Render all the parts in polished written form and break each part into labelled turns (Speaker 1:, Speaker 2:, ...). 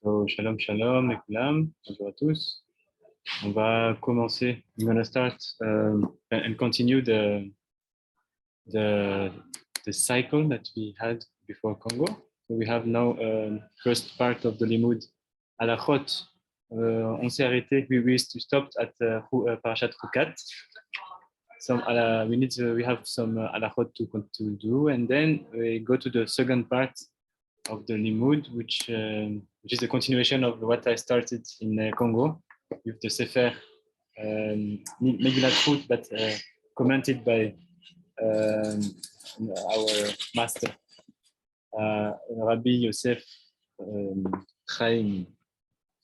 Speaker 1: So, shalom, shalom, Ekulam. Bonjour à tous. On va commencer. We're going to start and continue the cycle that we had before Congo. So we have now first part of the limud halachot. On s'est arrêté. We stopped at Parashat Houkat. We have some halachot to do, and then we go to the second part of the limud, which is the continuation of what I started in Congo with the Sefer Megillat Ruth, but commented by our master, Rabbi Yosef Chaim,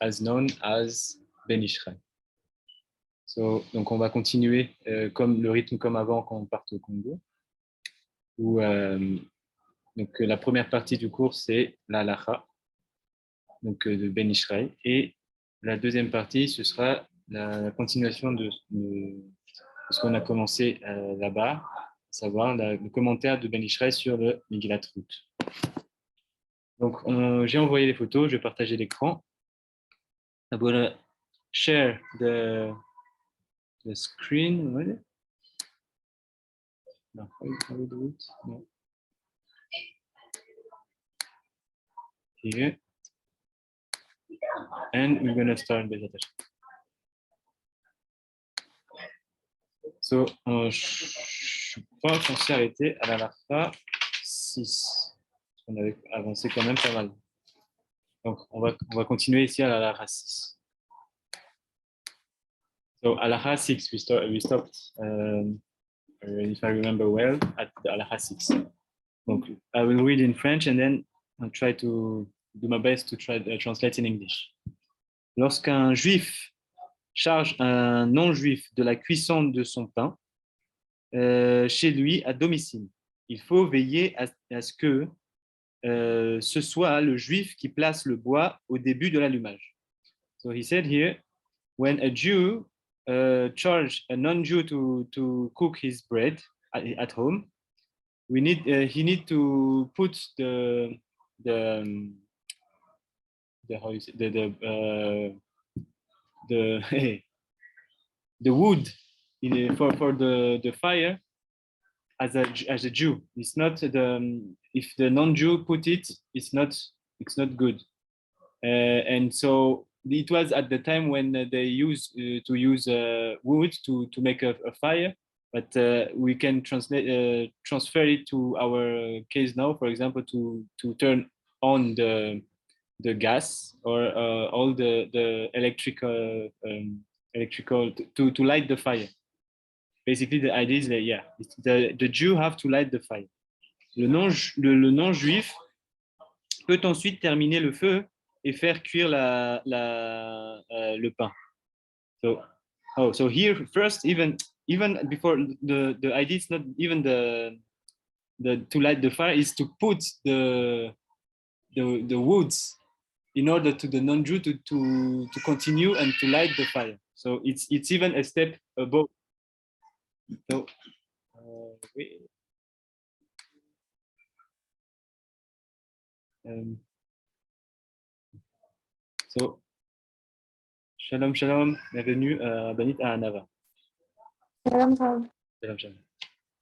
Speaker 1: as known as Ben Yishai. So, donc on va continuer comme le rythme comme avant quand on part au Congo, où donc la première partie du cours c'est la halacha, donc de Ben Yishai, et la deuxième partie ce sera la continuation de ce qu'on a commencé là-bas, à savoir le commentaire de Ben Yishai sur le Megillat Ruth. Donc j'ai envoyé les photos, je vais partager l'écran. I'm gonna share the screen. No, how we do it? No. Here. And we're gonna start the presentation. So, je pense qu'on s'est arrêté à la halacha 6. On avait avancé quand même pas mal. Donc, on va continuer ici à la halacha 6. So, halacha 6, we stopped, if I remember well, at the halacha 6. Donc, I will read in French and then I'll try to do my best to translate in English. Lorsqu'un juif charge un non-juif de la cuisson de son pain chez lui à domicile, il faut veiller à ce que ce soit le juif qui place le bois au début de l'allumage. So he said here, when a Jew charged a non-Jew to cook his bread at home, he need to put the wood for the fire as a Jew. It's not if the non-Jew put it, it's not good. And so it was at the time when they used to use wood to make a fire, but we can transfer it to our case now, for example, to turn on the gas or all the electrical to light the fire. Basically, the idea is that the Jew have to light the fire. Le non-juif peut ensuite terminer le feu et faire cuire le pain. So here first, even before the idea is not even the to light the fire, is to put the woods in order to the non-Jew to continue and to light the fire. So it's even a step above. So, so shalom, shalom, bienvenue Banit à Nava.
Speaker 2: Shalom, shalom.
Speaker 1: Shalom, shalom.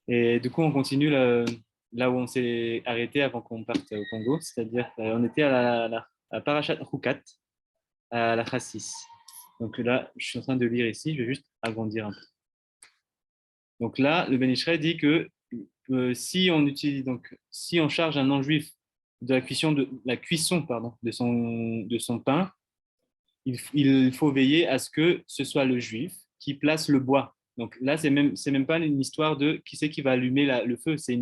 Speaker 1: Et du coup, on continue là où on s'est arrêté avant qu'on parte au Congo, c'est-à-dire on était à Parashat Houkat, à la Chassis. Donc là, je suis en train de lire ici, je vais juste agrandir un peu. Donc là, le Ben Yishai dit que si on charge un non-juif de la cuisson de son pain, il faut veiller à ce que ce soit le juif qui place le bois. Donc là, c'est même pas une histoire de qui c'est qui va allumer le feu, c'est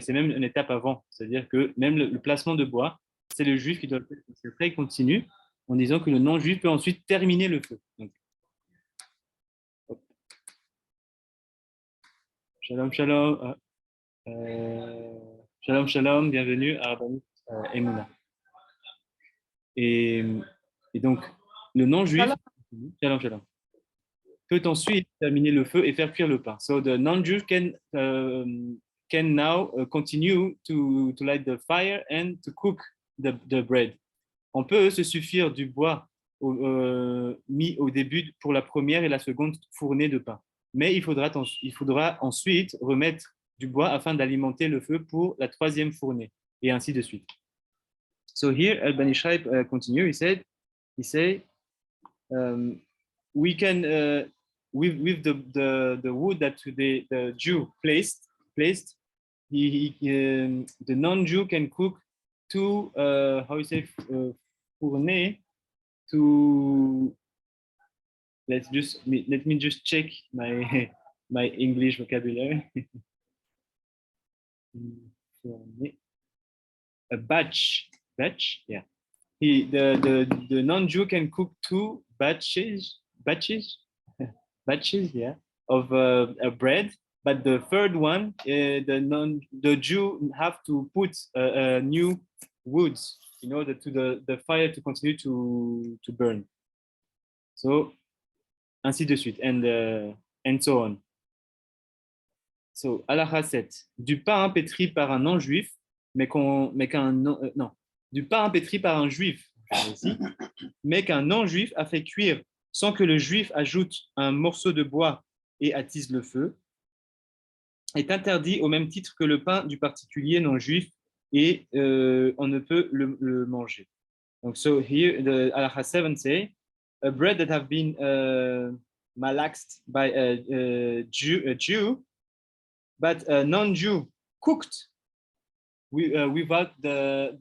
Speaker 1: même une étape avant. C'est-à-dire que même le placement de bois, c'est le juif qui doit le faire. Après, il continue en disant que le non-juif peut ensuite terminer le feu. Donc, shalom, shalom. Shalom, shalom, bienvenue à Rabbanit Emouna. Et donc, le non-juif, shalom, shalom, peut ensuite terminer le feu et faire cuire le pain. So the non-Jew can now continue to light the fire and to cook the bread. On peut se suffire du bois mis au début pour la première et la seconde fournée de pain. Mais il faudra ensuite remettre du bois afin d'alimenter le feu pour la troisième fournée, et ainsi de suite. So here, Ben Yishai continue. He said, we can with the wood that the Jew placed, the non-Jew can cook two how you say fournées to let me just check my my English vocabulary. A batch, yeah. The non-Jew can cook two batches, yeah, of a bread, but the third one, the Jew have to put new woods in order to the fire to continue to burn. So, ainsi de suite, and so on. So, halakha 7. Du pain pétri par un non-juif, mais qu'un non, du pain pétri par un juif, ici, mais qu'un non-juif a fait cuire sans que le juif ajoute un morceau de bois et attise le feu, est interdit au même titre que le pain du particulier non-juif et on ne peut le manger. Donc, so here, the halakha 7 say, a bread that have been malaxed by a Jew, but a non-Jew cooked without the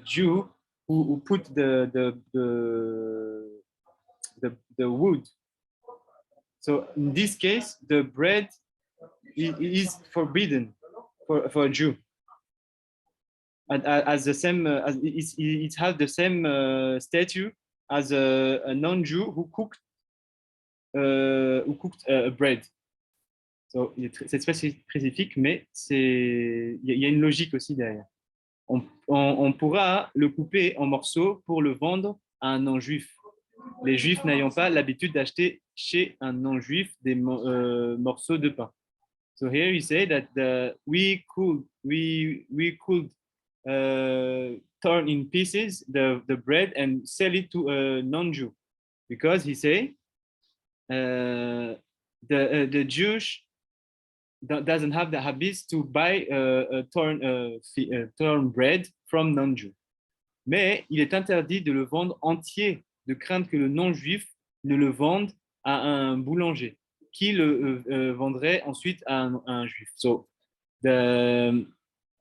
Speaker 1: Jew who put the wood. So in this case, the bread is forbidden for a Jew, and as the same as it has the same statute as a non-Jew who cooked bread. So, c'est très spécifique, mais il y a une logique aussi derrière. On pourra le couper en morceaux pour le vendre à un non-juif. Les juifs n'ayant pas l'habitude d'acheter chez un non-juif des morceaux de pain. So here he said that we could turn in pieces the bread and sell it to a non-Jew, because he say the Jewish doesn't have the habit to buy torn bread from non-Jew. Mais il est interdit de le vendre entier, de crainte que le non-juif ne le vende à un boulanger, qui le vendrait ensuite à un juif. So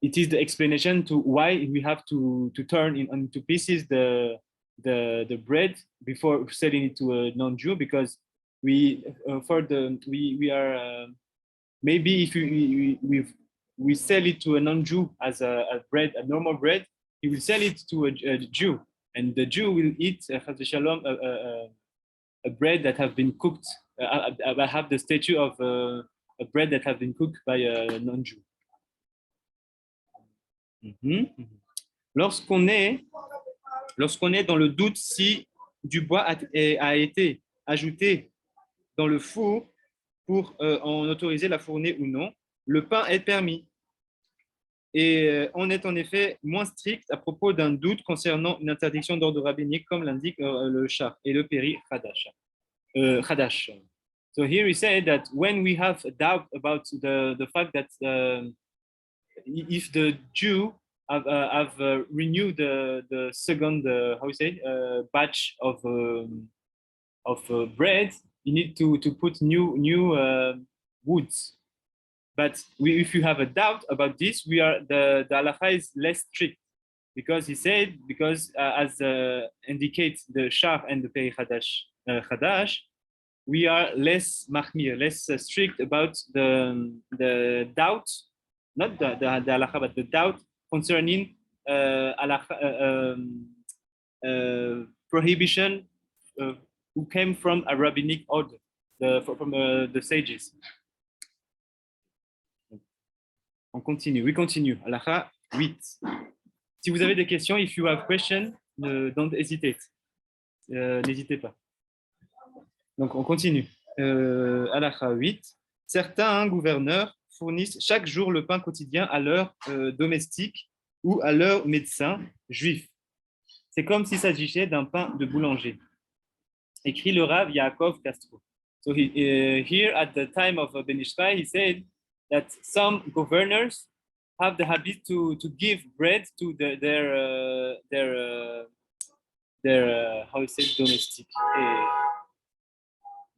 Speaker 1: it is the explanation to why we have to turn into pieces the bread before selling it to a non-Jew, because we are maybe if we sell it to a non-Jew as a bread, a normal bread, he will sell it to a Jew, and the Jew will eat a bread that have been cooked, have the statue of a bread that have been cooked by a non-Jew. Lorsqu'on est dans le doute si du bois a été ajouté dans le four pour en autoriser la fournée ou non, le pain est permis. Et on est en effet moins strict à propos d'un doute concernant une interdiction d'ordre rabbinique, comme l'indique le Shach et le Péri Chadash. So here he said that when we have a doubt about the fact that if the Jew have renewed the second batch of bread, you need to put new woods. But if you have a doubt about this, the halacha is less strict, because he said, as indicates the Shach and the Peri Chadash, we are less machmir, less strict about the doubt, not the halacha, but the doubt concerning prohibition who came from a rabbinic order, from the sages. On continue. We continue. Halakha 8. Si vous avez des questions, if you have questions, don't hesitate. N'hésitez pas. Donc, on continue. Halakha 8. Certains gouverneurs fournissent chaque jour le pain quotidien à leurs domestiques ou à leurs médecins juifs, C'est comme s'il s'agissait d'un pain de boulanger. Écrit le Rav Yaakov Castro. So here at the time of Ben Ishai, he said that some governors have the habit to give bread to their how you say domestic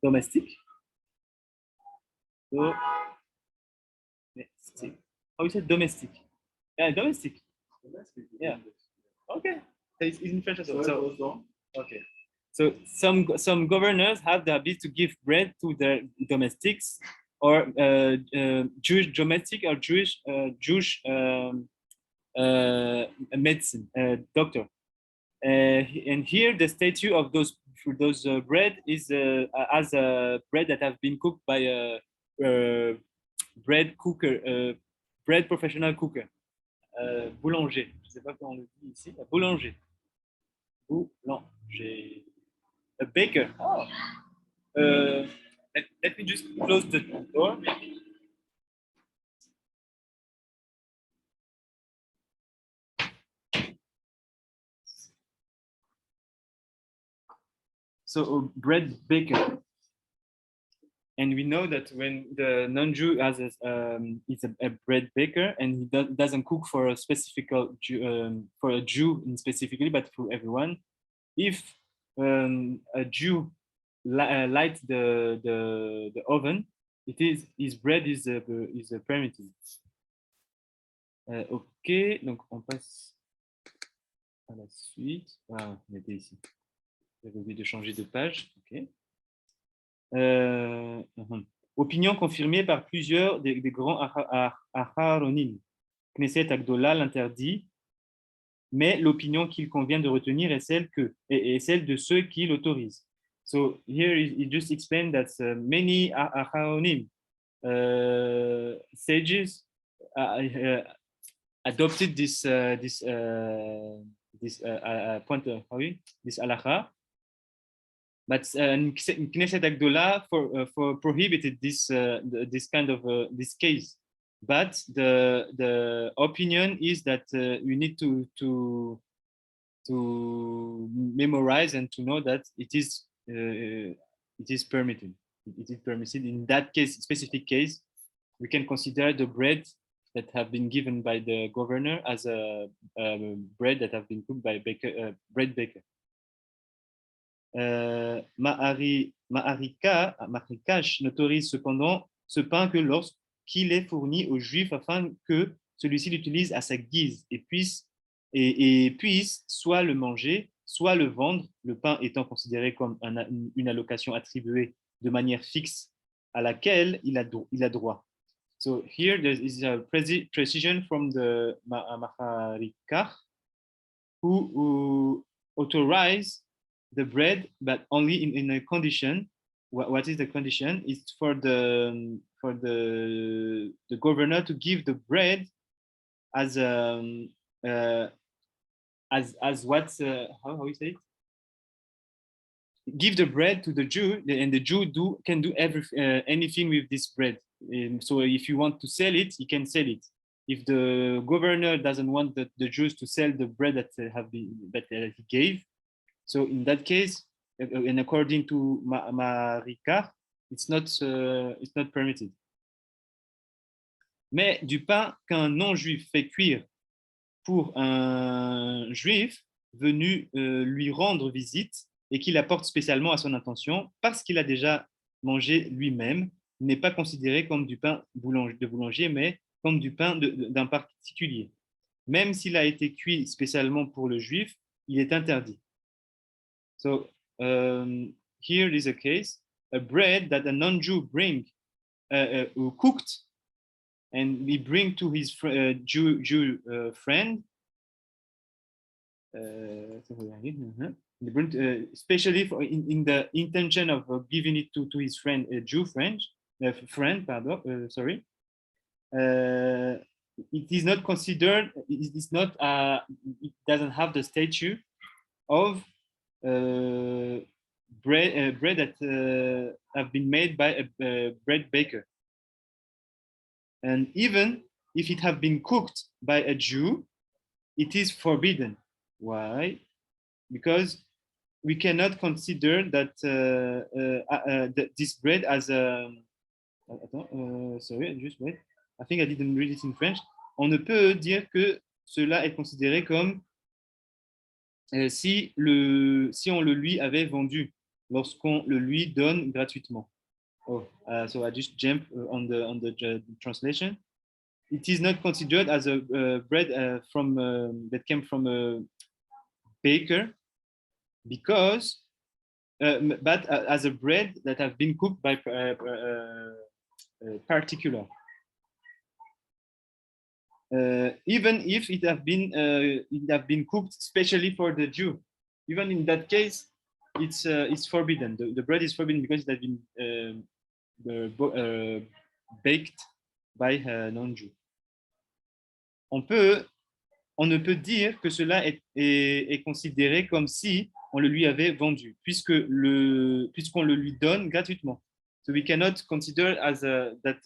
Speaker 1: domestic domestic how you say domestic domestic yeah okay it's in French as well. So okay. So some governors have the habit to give bread to their domestics or Jewish domestic or Jewish medicine doctor. And here the statue of those bread is as a bread that have been cooked by a bread cooker, bread professional cooker, boulanger. Je sais pas comment on le dit ici. Boulanger. Boulanger. A baker. Oh. Let me just close the door. So a bread baker. And we know that when the non-Jew has is a bread baker and he doesn't cook for a specific for a Jew specifically, but for everyone, if a Jew light the oven, it is his bread is permitted. Ok, donc on passe à la suite. Ah, on était ici. J'avais oublié de changer de page. Ok. Opinion confirmée par plusieurs des grands Aharonim. Knesset Agdola l'interdit, mais l'opinion qu'il convient de retenir est celle de ceux qui l'autorisent. So here he just explained that many Aharonim sages adopted this point this halacha. But Knesset Agdola for prohibited this kind of this case. But the opinion is that you need to memorize and to know that it is permitted. It is permitted in that case, specific case. We can consider the bread that have been given by the governor as a bread that have been cooked by bread baker. Maharikash n'autorise cependant ce pain que lorsqu'il est fourni aux Juifs afin que celui-ci l'utilise à sa guise et puisse soit le manger, soit le vendre, le pain étant considéré comme une allocation attribuée de manière fixe à laquelle il a droit. So here there is a precision from the Maharikach who authorize the bread, but only in a condition. What is the condition? It's for the governor to give the bread as what how you say it? Give the bread to the Jew, and the Jew can do anything with this bread. So if you want to sell it, he can sell it. If the governor doesn't want the Jews to sell the bread that he gave, so in that case, and according to Marika, it's not permitted. Mais du pain qu'un non-juif fait cuire pour un juif venu lui rendre visite et qu'il apporte spécialement à son intention parce qu'il a déjà mangé lui-même, n'est pas considéré comme du pain de boulanger, mais comme du pain d'un particulier. Même s'il a été cuit spécialement pour le juif, il est interdit. So here is a case, a bread that a non-Jew who cooked and he bring to his Jew friend, especially in the intention of giving it to his friend, a Jew friend, sorry. It is not considered. It is not. It doesn't have the statute of bread that have been made by a bread baker. And even if it have been cooked by a Jew, it is forbidden. Why? because we cannot consider that this bread as a. Sorry, just wait. I think I didn't read it in French. On ne peut dire que cela est considéré comme si on le lui avait vendu lorsqu'on le lui donne gratuitement. Oh, so I just jump on the translation. It is not considered as a bread from that came from a baker because, but as a bread that have been cooked by particular. Even if it have been cooked specially for the Jew, even in that case, it's forbidden. The bread is forbidden because it has been baked by a non-Jew. On ne peut dire que cela est considéré comme si on le lui avait vendu, puisqu'on le lui donne gratuitement. So we cannot consider as that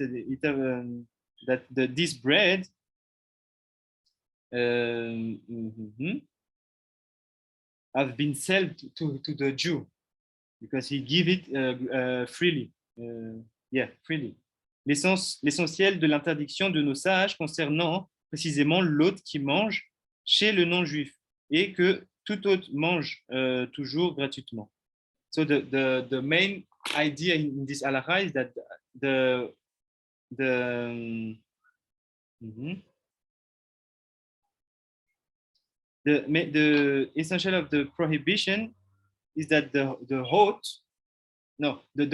Speaker 1: this bread have been sold to the Jew because he gave it freely. Freely. L'essentiel de l'interdiction de nos sages concernant précisément l'hôte qui mange chez le non-juif et que tout hôte mange toujours gratuitement. So the main idea in this halakha is that the essential of the prohibition is that the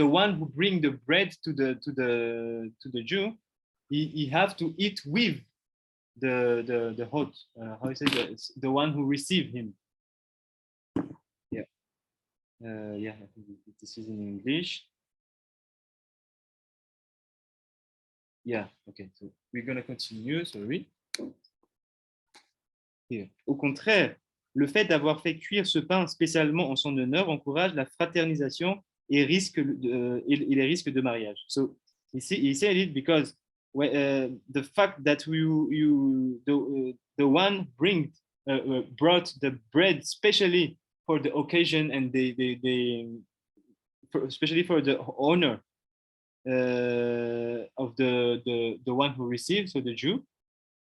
Speaker 1: one who bring the bread to the Jew, he have to eat with the hot. How is it? The one who received him. Yeah. I think this is in English. Yeah. Okay. So we're gonna continue. Sorry. Here. Au contraire, le fait d'avoir fait cuire ce pain spécialement en son honneur encourage la fraternisation et les risques de mariage. So he said it because the fact that the one brought the bread specially for the occasion and especially for the honor of the one who received, so the Jew,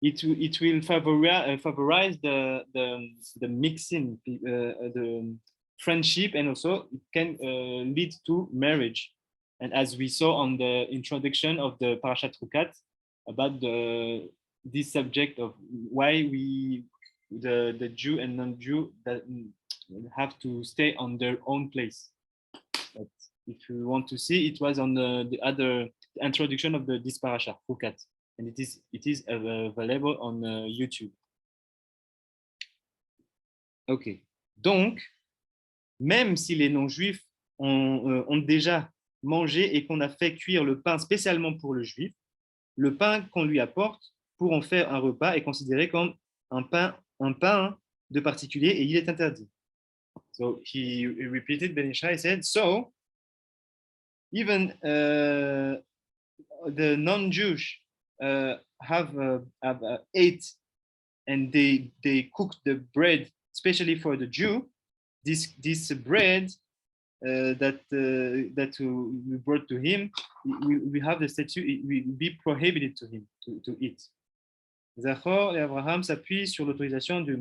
Speaker 1: it will favorize the mixing, the friendship, and also it can lead to marriage. And as we saw on the introduction of the Parashat Houkat about this subject of why the Jew and non-Jew that have to stay on their own place. But if you want to see, it was on the other introduction of this Parashat Houkat. And it is available on YouTube. Ok. Donc, même si les non-juifs ont déjà mangé et qu'on a fait cuire le pain spécialement pour le juif, le pain qu'on lui apporte pour en faire un repas est considéré comme un pain de particulier et il est interdit. So he repeated, Ben Yishai said, so even the non-Jewish have ate and they cooked the bread especially for the Jew. This bread that we brought to him, we have the statute, it will be prohibited to him to eat. Zachor et Abraham s'appuient sur l'autorisation du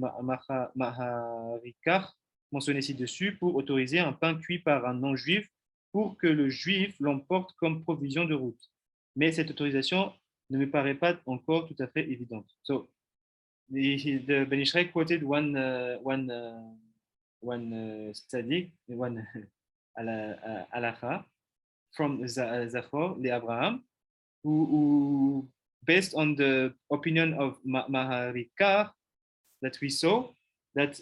Speaker 1: Maharikar mentionné ci-dessus pour autoriser un pain cuit par un non-juif pour que le juif l'emporte comme provision de route. Mais cette autorisation ne me paraît pas encore tout à fait évidente. So, the Ben Yishai quoted one tzaddik, one halakha from Zachor le Abraham, who based on the opinion of Maharikar that we saw, that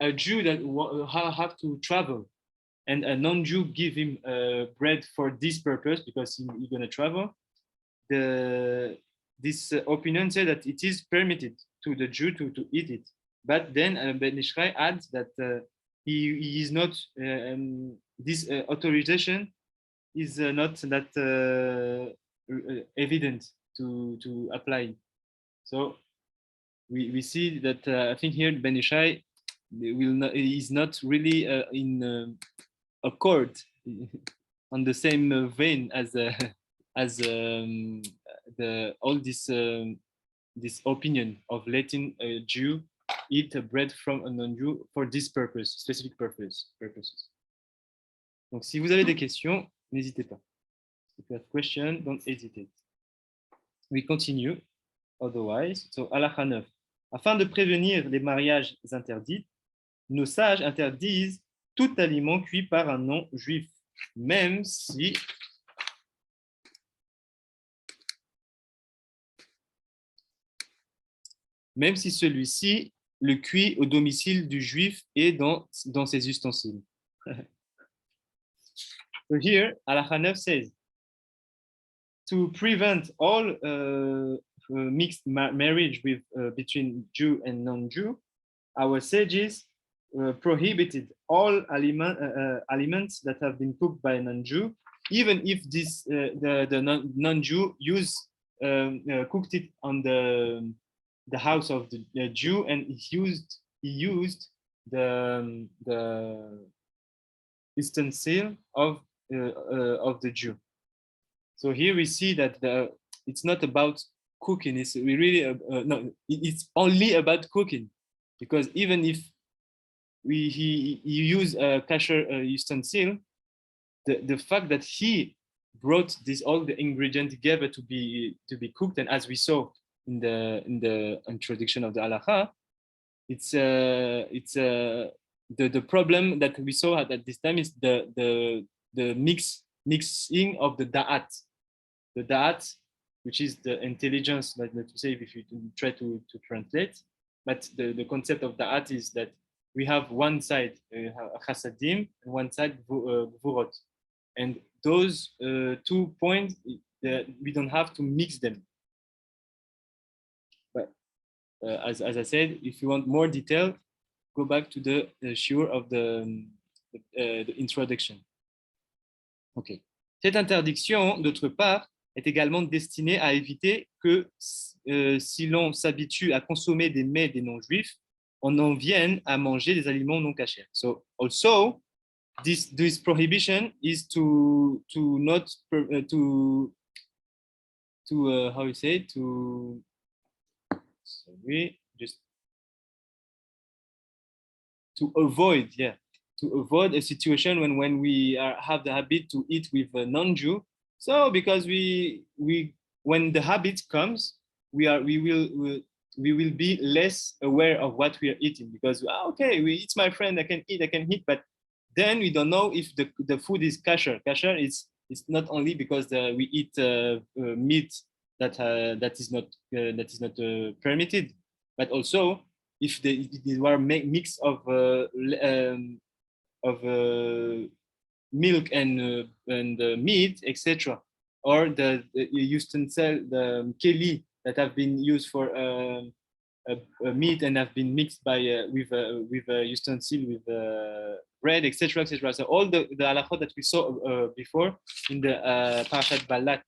Speaker 1: a Jew that have to travel and a non-Jew give him bread for this purpose because he's going to travel, this opinion said that it is permitted to the Jew to eat it. But then Ben Yishai adds that he is not, this authorization is not that evident to apply. So we see that I think here Ben Yishai is not really in accord on the same vein as as all this opinion of letting a Jew eat a bread from a non-Jew for this purpose, specific purposes. Donc, si vous avez des questions, n'hésitez pas. If you have questions, don't hesitate. We continue. Otherwise, so halakha 9. Afin de prévenir les mariages interdits, nos sages interdisent tout aliment cuit par un non-juif, même si celui-ci le cuit au domicile du juif et dans ses ustensiles. So here, halakha 9 says, to prevent all mixed marriage between Jew and non-Jew, our sages prohibited all aliments that have been cooked by a non-Jew, even if the non-Jew cooked it on the house of the Jew, and he used the utensil of the Jew. So here we see that it's not about cooking. It's really no. It's only about cooking, because even if he use a kosher utensil, the fact that he brought all the ingredients together to be cooked, and as we saw in the introduction of the halakha, it's the problem that we saw at this time is the mixing of the da'at. The da'at, which is the intelligence, like to say if you try to translate, but the concept of da'at is that we have one side chasadim and one side gvurot, and those 2 points we don't have to mix them. But as I said, if you want more detail, go back to the shiur of the introduction. Okay. Cette interdiction, d'autre part, est également destinée à éviter que si l'on s'habitue à consommer des mets des non-juifs, on en vienne à manger des aliments non cachers. So also, this prohibition is to not to how you say, to sorry, just to avoid a situation when we have the habit to eat with a non-Jew. So because we when the habit comes, we will be less aware of what we are eating, because okay, it's my friend, I can eat, but then we don't know if the food is kosher. Kosher it's not only because we eat meat that is not permitted, but also if there were mix of milk and meat, etc., or the utensil, the keli that have been used for meat and have been mixed with a utensil with bread, etc., etc. So all the halachot that we saw before in the Parashat Balak,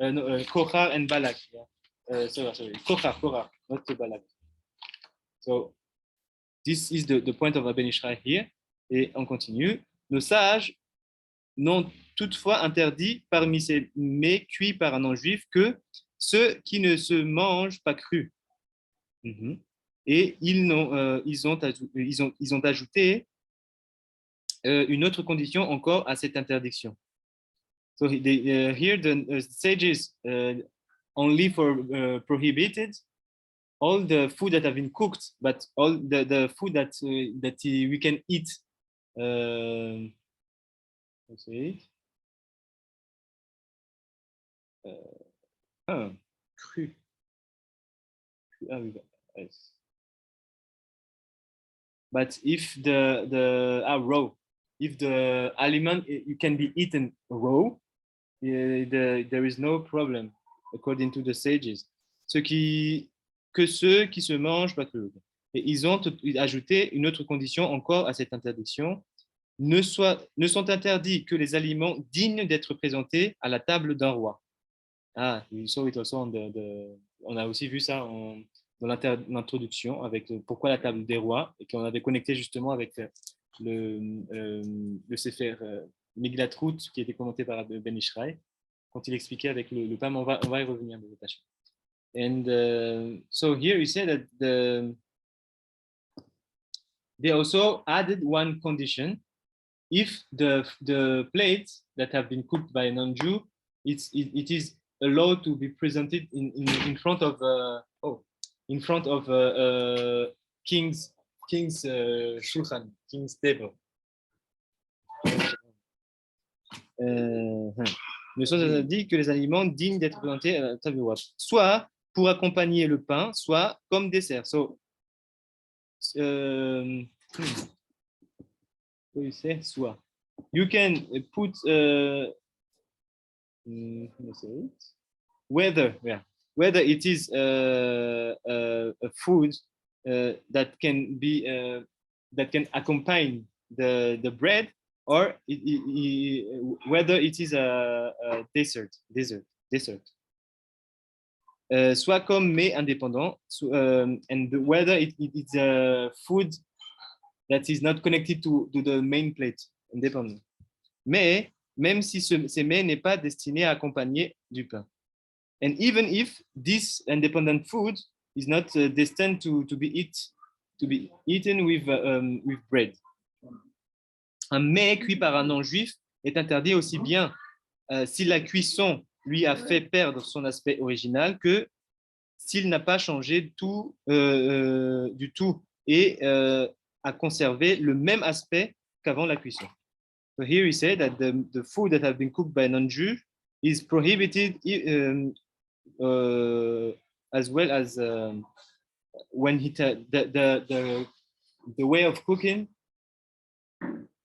Speaker 1: Kochar and Balak. Yeah. Sorry, Kochar, not Balak. So this is the point of Rabbi Yishai here. Et on continue. Nos sages n'ont toutefois interdit parmi ces mets cuits par un non-juif que ceux qui ne se mangent pas crus. Et ils ont ajouté une autre condition encore à cette interdiction. So here the sages only for prohibited all the food that have been cooked, but all the food that we can eat. Let's see. Cru. Yes. But if the raw, if the aliment you can be eaten raw, there is no problem according to the sages. Que ceux qui se mangent pas crus. Et ils ont ajouté une autre condition encore à cette interdiction. Ne sont interdits que les aliments dignes d'être présentés à la table d'un roi. We saw it also on on a aussi vu ça dans l'introduction avec pourquoi la table des rois et qu'on avait connecté justement avec le Sefer Miglat Ruth qui était commenté par Ben Ishraï quand il expliquait avec le PAM. On va y revenir de détaché. And so here you say that they also added one condition. If the plates that have been cooked by a non-Jew, it is allowed to be presented in front of king's shulchan, king's table. Le sens dit que les aliments dignes d'être présentés à la table du roi, soit pour accompagner le pain, soit comme dessert. So, soit. You can put whether it is a food that can be that can accompany the bread, or whether it is a dessert. Soit comme mais indépendant, and whether it's a food that is not connected to the main plate, indépendant. Mais même si ces mets n'est pas destiné à accompagner du pain. And even if this independent food is not destined to be eaten with bread. Un mets cuit par un non-juif est interdit aussi bien si la cuisson lui a fait perdre son aspect original que s'il n'a pas changé du tout et a conservé le même aspect qu'avant la cuisson. So here he said that the food that have been cooked by a non-Jew is prohibited as well as when the way of cooking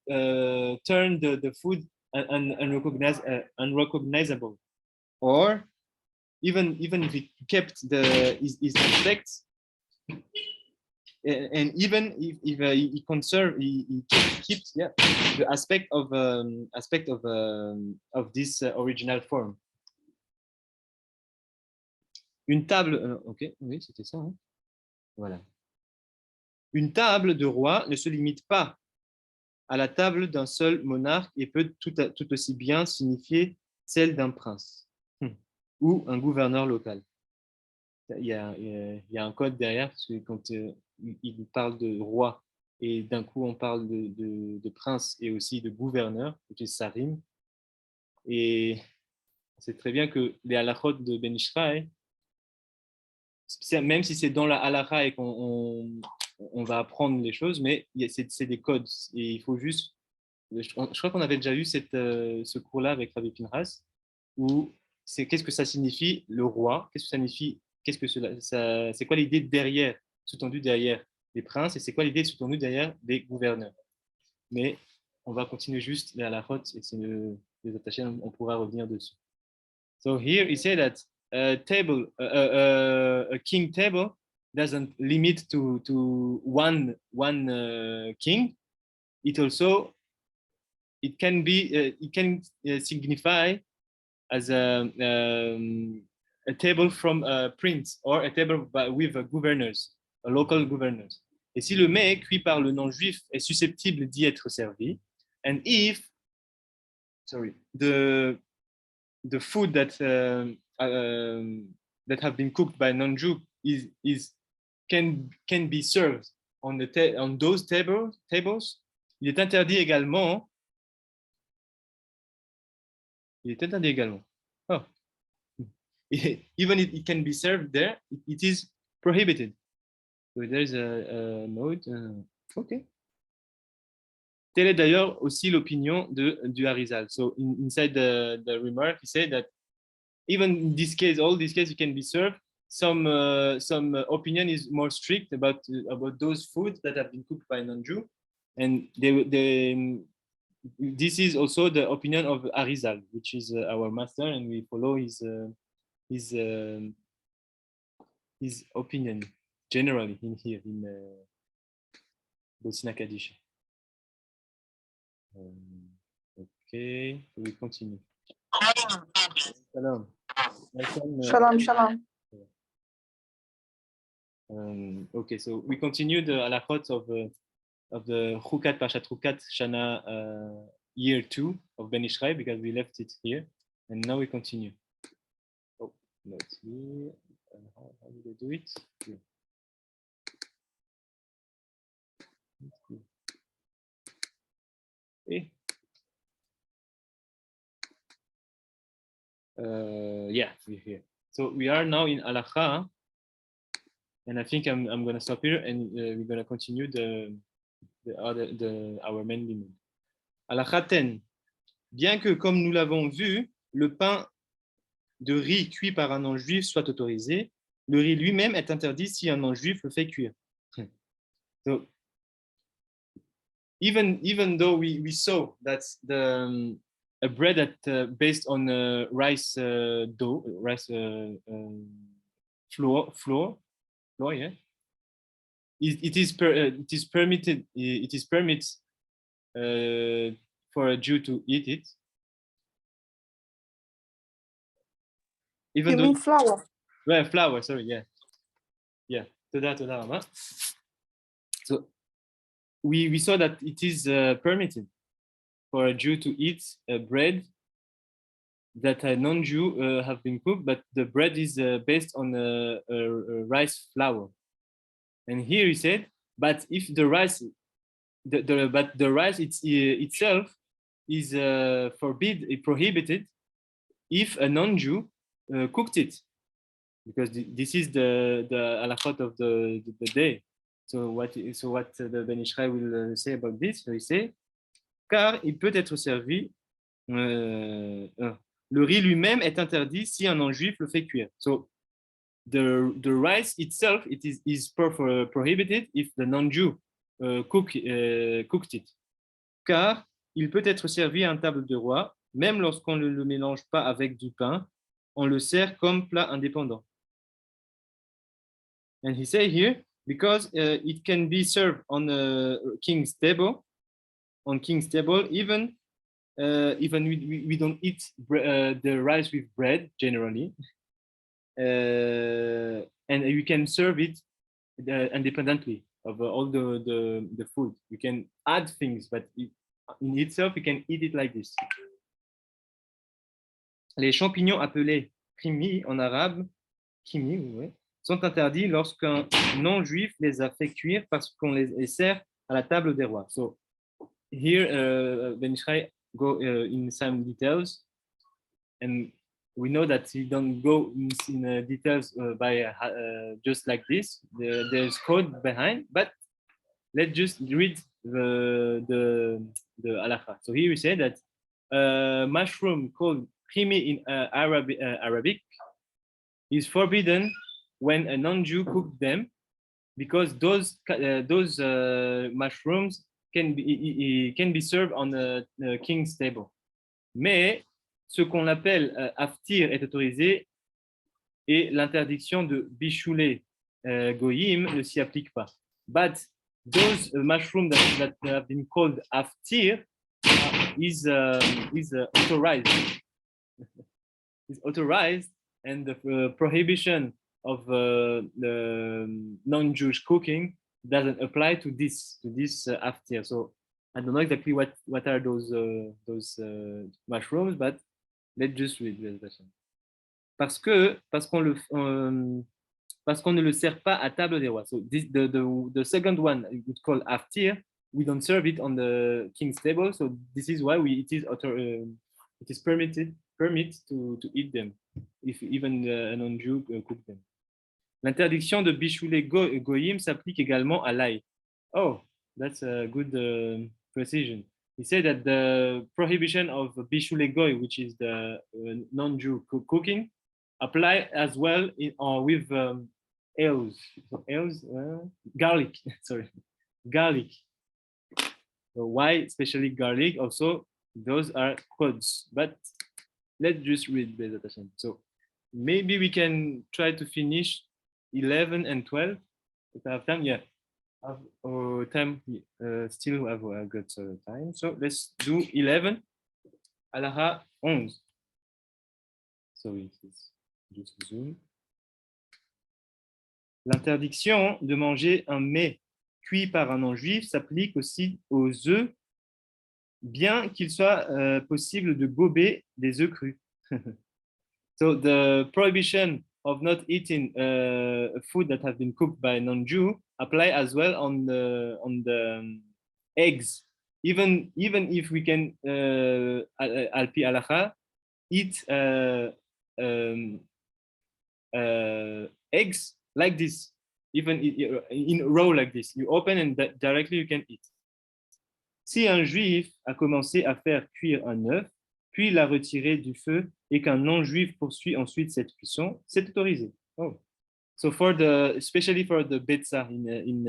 Speaker 1: turned the food unrecognizable, or even if it kept his aspects, and even if he conserved, he keeps the aspect of this original form. Une table, ok, oui, c'était ça. Hein? Voilà. Une table de roi ne se limite pas à la table d'un seul monarque et peut tout aussi bien signifier celle d'un prince ou un gouverneur local. Il y a un code derrière, parce que quand il parle de roi et d'un coup on parle de prince et aussi de gouverneur, ça rime. Et c'est très bien que les halachot de Ben Ishraï, même si c'est dans la halakha et qu'on va apprendre les choses, mais c'est des codes. Et il faut juste... Je crois qu'on avait déjà eu ce cours-là avec Rabbi Pinchas, où qu'est-ce que ça signifie le roi, qu'est-ce que ça signifie, c'est quoi l'idée derrière, sous-tendu derrière les princes, et c'est quoi l'idée sous-tendu derrière des gouverneurs. Mais on va continuer juste la halachot, et c'est les attachés, on pourra revenir dessus. So here he said that a king table doesn't limit to one king. It can signify as a table from a prince or a table with governors, local governors. Et si le mets cuit par le non-juif est susceptible d'y être servi, and if the food that have been cooked by non-Jew can be served on those tables, il est interdit également. Oh. Even it can be served there, it is prohibited. So there is a note. Okay. Telle est d'ailleurs aussi l'opinion du Harizal. So inside the remark, he said that even in this case, all these cases can be served. Some opinion is more strict about those foods that have been cooked by non-Jew, and this is also the opinion of Harizal, which is our master, and we follow his opinion generally in here in Bosnia Kadisha. Okay, we continue. Shalom.
Speaker 2: Shalom, shalom.
Speaker 1: Okay, so we continue the halachot of the Houkat Parshat Houkat Shana year 2 of Ben Yishai because we left it here, and now we continue. Oh, no, it's here. How do they do it? Here. Okay. Yeah, we're here. So we are now in halacha, and I think I'm gonna stop here, and we're gonna continue our main limud. Halacha 10. Bien que, comme nous l'avons vu, le pain de riz cuit par un non-juif soit autorisé, le riz lui-même est interdit si un non-juif le fait cuire. So, even though we saw that a bread that based on rice dough, rice flour, yeah, it is permitted for a Jew to eat it. Even
Speaker 2: You
Speaker 1: though,
Speaker 2: mean flour?
Speaker 1: well, flour, sorry, yeah. So we saw that it is permitted for a Jew to eat bread that a non-Jew have been cooked, but the bread is based on rice flour. And here he said, but if the rice, the rice itself is prohibited if a non-Jew cooked it, because this is the halachot of the day. So what the Ben Yishai will say about this? So he say, car il peut être servi. Le riz lui-même est interdit si un non-juif le fait cuire. So the rice itself is prohibited if the non-Jew cooked it. Car il peut être servi à une table de roi, même lorsqu'on ne le mélange pas avec du pain, on le sert comme plat indépendant. And he say here, because it can be served on a king's table, even we don't eat the rice with bread generally, and you can serve it independently of all the food. You can add things, but in itself, you can eat it like this. Les champignons appelés krimi en arabe, krimi, ouais, sont interdits lorsqu'un non-juif les a fait cuire parce qu'on les sert à la table des rois. So here, Ben Yishai go in some details, and we know that he don't go in details by just like this. There's code behind, but let's just read the halacha. So here we say that mushroom called krimi in Arabic is forbidden when a non-Jew cooked them, because those mushrooms can be served on a king's table. Mais ce qu'on appelle aftir est autorisé, et l'interdiction de bichouler goyim ne s'y applique pas. But those mushrooms that have been called aftir is authorized. Is authorized, and the prohibition of the non-Jewish cooking doesn't apply to this aftir. So I don't know exactly what are those mushrooms, but let's just read the version. Parce qu'on ne le sert pas à table des rois. So the second one we would call aftir, we don't serve it on the king's table. So this is why it is permitted to eat them, if even a non-Jew cook them. L'interdiction de bichouler goyim s'applique également à l'ail. Oh, that's a good precision. He said that the prohibition of bichouler goy, which is the non-Jew cooking, apply as well with ales. So ales, garlic. Sorry, garlic. So why especially garlic? Also, those are codes. But let's just read the attention. So maybe we can try to finish 11 and 12 if I have time. Yeah, time still have got time. So let's do 11. Halacha 11. Sorry, just zoom. L'interdiction de manger un mets cuit par un non-juif s'applique aussi aux œufs, bien qu'il soit possible de gober des œufs crus. So the prohibition of not eating food that have been cooked by a non-Jew apply as well on the eggs. Even if we can al pi halacha eat eggs like this, even in raw like this, you open and directly you can eat. Si un juif a commencé à faire cuire un œuf, puis l'a retiré du feu et qu'un non-juif poursuit ensuite cette cuisson, c'est autorisé. Oh. So for the, especially for the betza in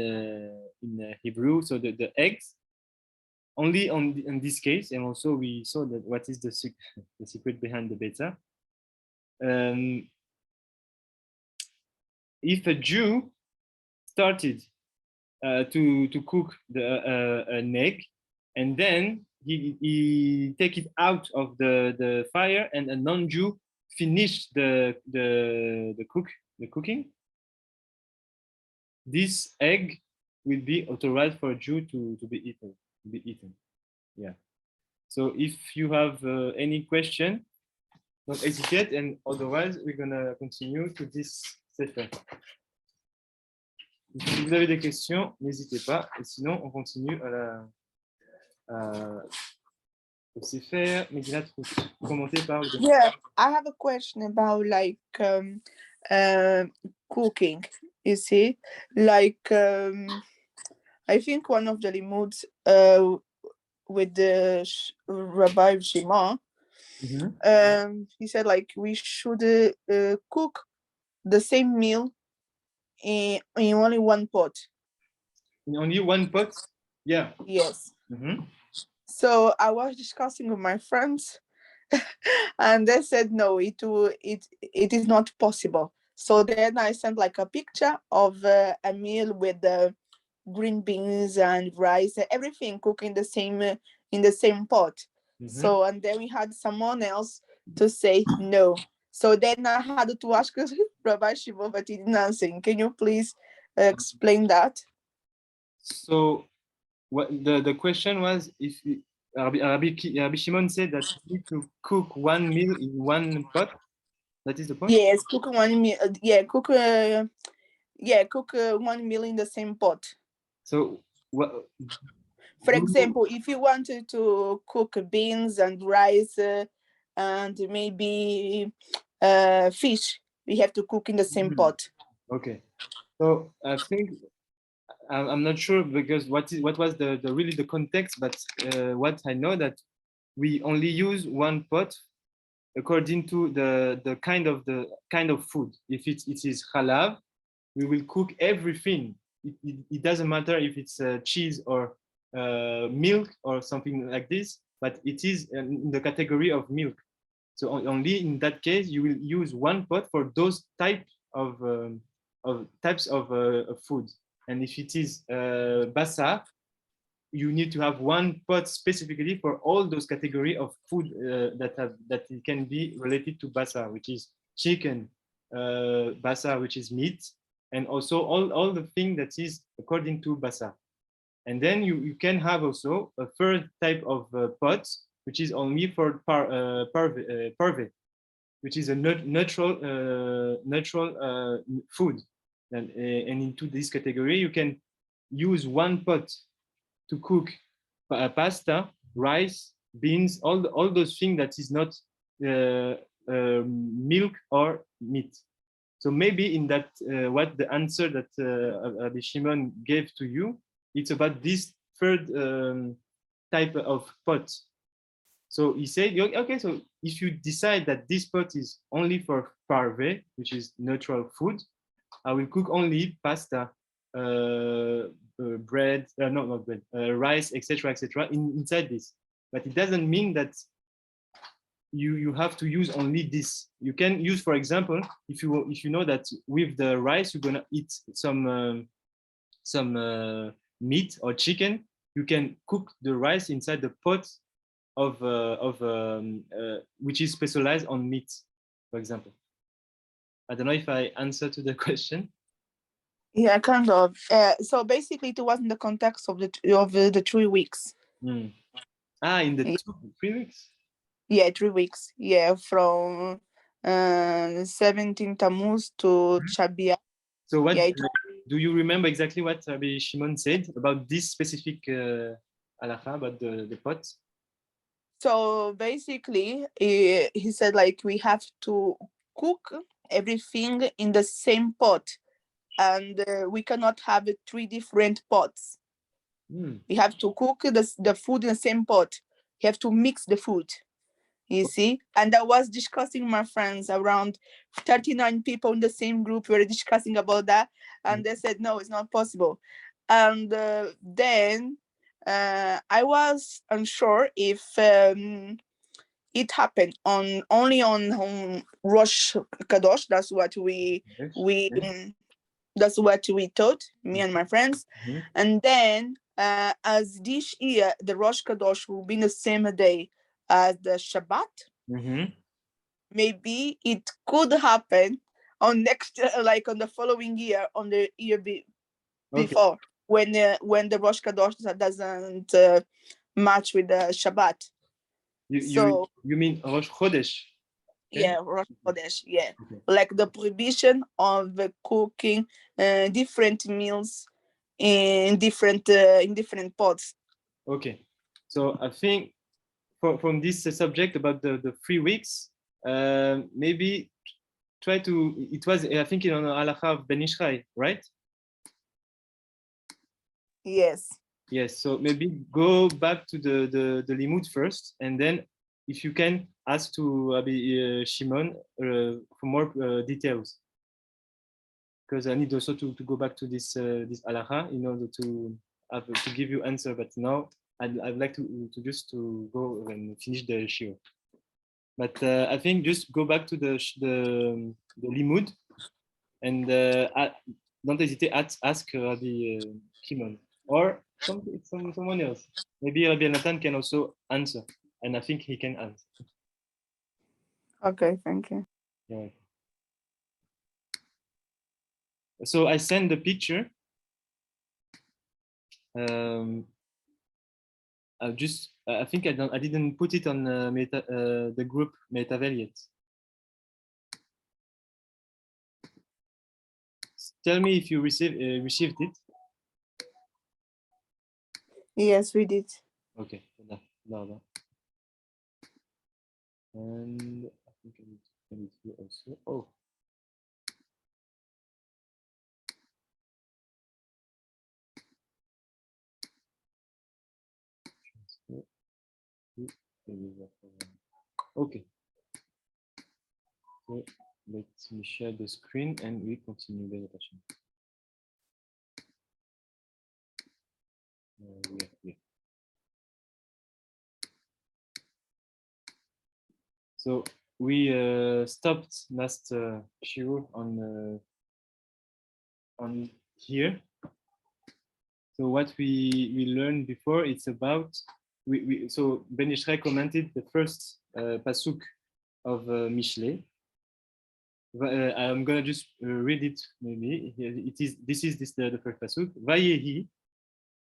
Speaker 1: Hebrew, so the eggs, only in this case, and also we saw that what is the secret behind the betza. If a Jew started to cook an egg, and then he take it out of the fire, and a non-Jew finish the cooking, this egg will be authorized for a Jew to be eaten. Yeah. So if you have any question, don't hesitate, and otherwise we're gonna continue to this session. Si vous avez des questions, n'hésitez pas. Et sinon, on continue au CFR, Megillat Ruth, commenté par le...
Speaker 3: Yeah, I have a question about like cooking. You see, like I think one of the limuds with the Rabbi Shimon, he said like we should cook the same meal in only one pot.
Speaker 1: In only one pot? Yeah.
Speaker 3: Yes. So I was discussing with my friends, and they said no, it is not possible. So then I sent like a picture of a meal with the green beans and rice, everything cooked in the same pot. So, and then we had someone else to say no. So then I had to ask Rabbi Shivo, but he didn't answer. Can you please explain that?
Speaker 1: So what the question was, if Rabbi Shimon said that you need to cook one meal in one pot. That is the point?
Speaker 3: Yes, cook one meal. Cook one meal in the same pot.
Speaker 1: So what?
Speaker 3: For example, if you wanted to cook beans and rice and maybe fish, we have to cook in the same pot.
Speaker 1: Okay. So I think I'm not sure, because what was the really the context, but what I know that we only use one pot according to the kind of food. If it is halav, we will cook everything. It doesn't matter if it's cheese or milk or something like this, but it is in the category of milk. So only in that case you will use one pot for those types of food. And if it is basar, you need to have one pot specifically for all those categories of food that can be related to basar, which is chicken, basar, which is meat, and also all the thing that is according to basar. And then you can have also a third type of pot, which is only for parve, which is a natural food. And into this category, you can use one pot to cook pasta, rice, beans, all those things that is not milk or meat. So maybe in that, what the answer that Rabbi Shimon gave to you, it's about this third type of pot. So he said, okay, so if you decide that this pot is only for parve, which is natural food, I will cook only pasta, bread, not bread, rice, etc., inside this. But it doesn't mean that you have to use only this. You can use, for example, if you know that with the rice you're gonna eat some meat or chicken, you can cook the rice inside the pot of which is specialized on meat, for example. I don't know if I answer to the question.
Speaker 3: Yeah, kind of. So basically, it was in the context of the 3 weeks.
Speaker 1: In the 3 weeks.
Speaker 3: Yeah, 3 weeks. Yeah, from 17 Tammuz to Shabia.
Speaker 1: So what
Speaker 3: Yeah,
Speaker 1: do you remember exactly what Rabbi Shimon said about this specific halacha about the pot?
Speaker 3: so basically, he said like we have to cook everything in the same pot, and we cannot have 3 different pots. We have to cook the food in the same pot. You have to mix the food. You see, and I was discussing with my friends, around 39 people in the same group. We were discussing about that, and they said no, it's not possible. And then I was unsure if it happened only on Rosh Kadosh. That's what we that's what we thought, me and my friends. And then as this year the Rosh Kadosh will be the same day as the Shabbat, maybe it could happen on next like on the following year, on the year before, when the Rosh Kadosh doesn't match with the Shabbat.
Speaker 1: You mean Rosh Chodesh?
Speaker 3: Yeah, Rosh Chodesh, yeah. Like the prohibition of cooking different meals in different pots.
Speaker 1: Okay, so I think from this subject about the 3 weeks, maybe try to, it was, I think, on halacha of Ben Yishai, right?
Speaker 3: Yes.
Speaker 1: Yes, so maybe go back to the limud first, and then if you can ask to Rabbi Shimon for more details, because I need also to go back to this halacha in order to give you answer. But now I'd like to just to go and finish the shiur. But I think just go back to the limud, and don't hesitate ask Rabbi Shimon or someone else. Maybe Rabbi Nathan can also answer, and I think he can answer.
Speaker 3: Okay, thank you.
Speaker 1: Yeah. So I sent the picture. I think I didn't put it on the group Metavel yet. Tell me if you received it.
Speaker 3: Yes, we did.
Speaker 1: Okay. And I think I need to send it here also. Oh. Okay. So let me share the screen and we continue the discussion. So we stopped last shiur on here. So what we learned before, it's about so Ben Yishai commented the first pasuk of Mishle. I'm gonna just read it. Maybe this is the first pasuk. Vayehi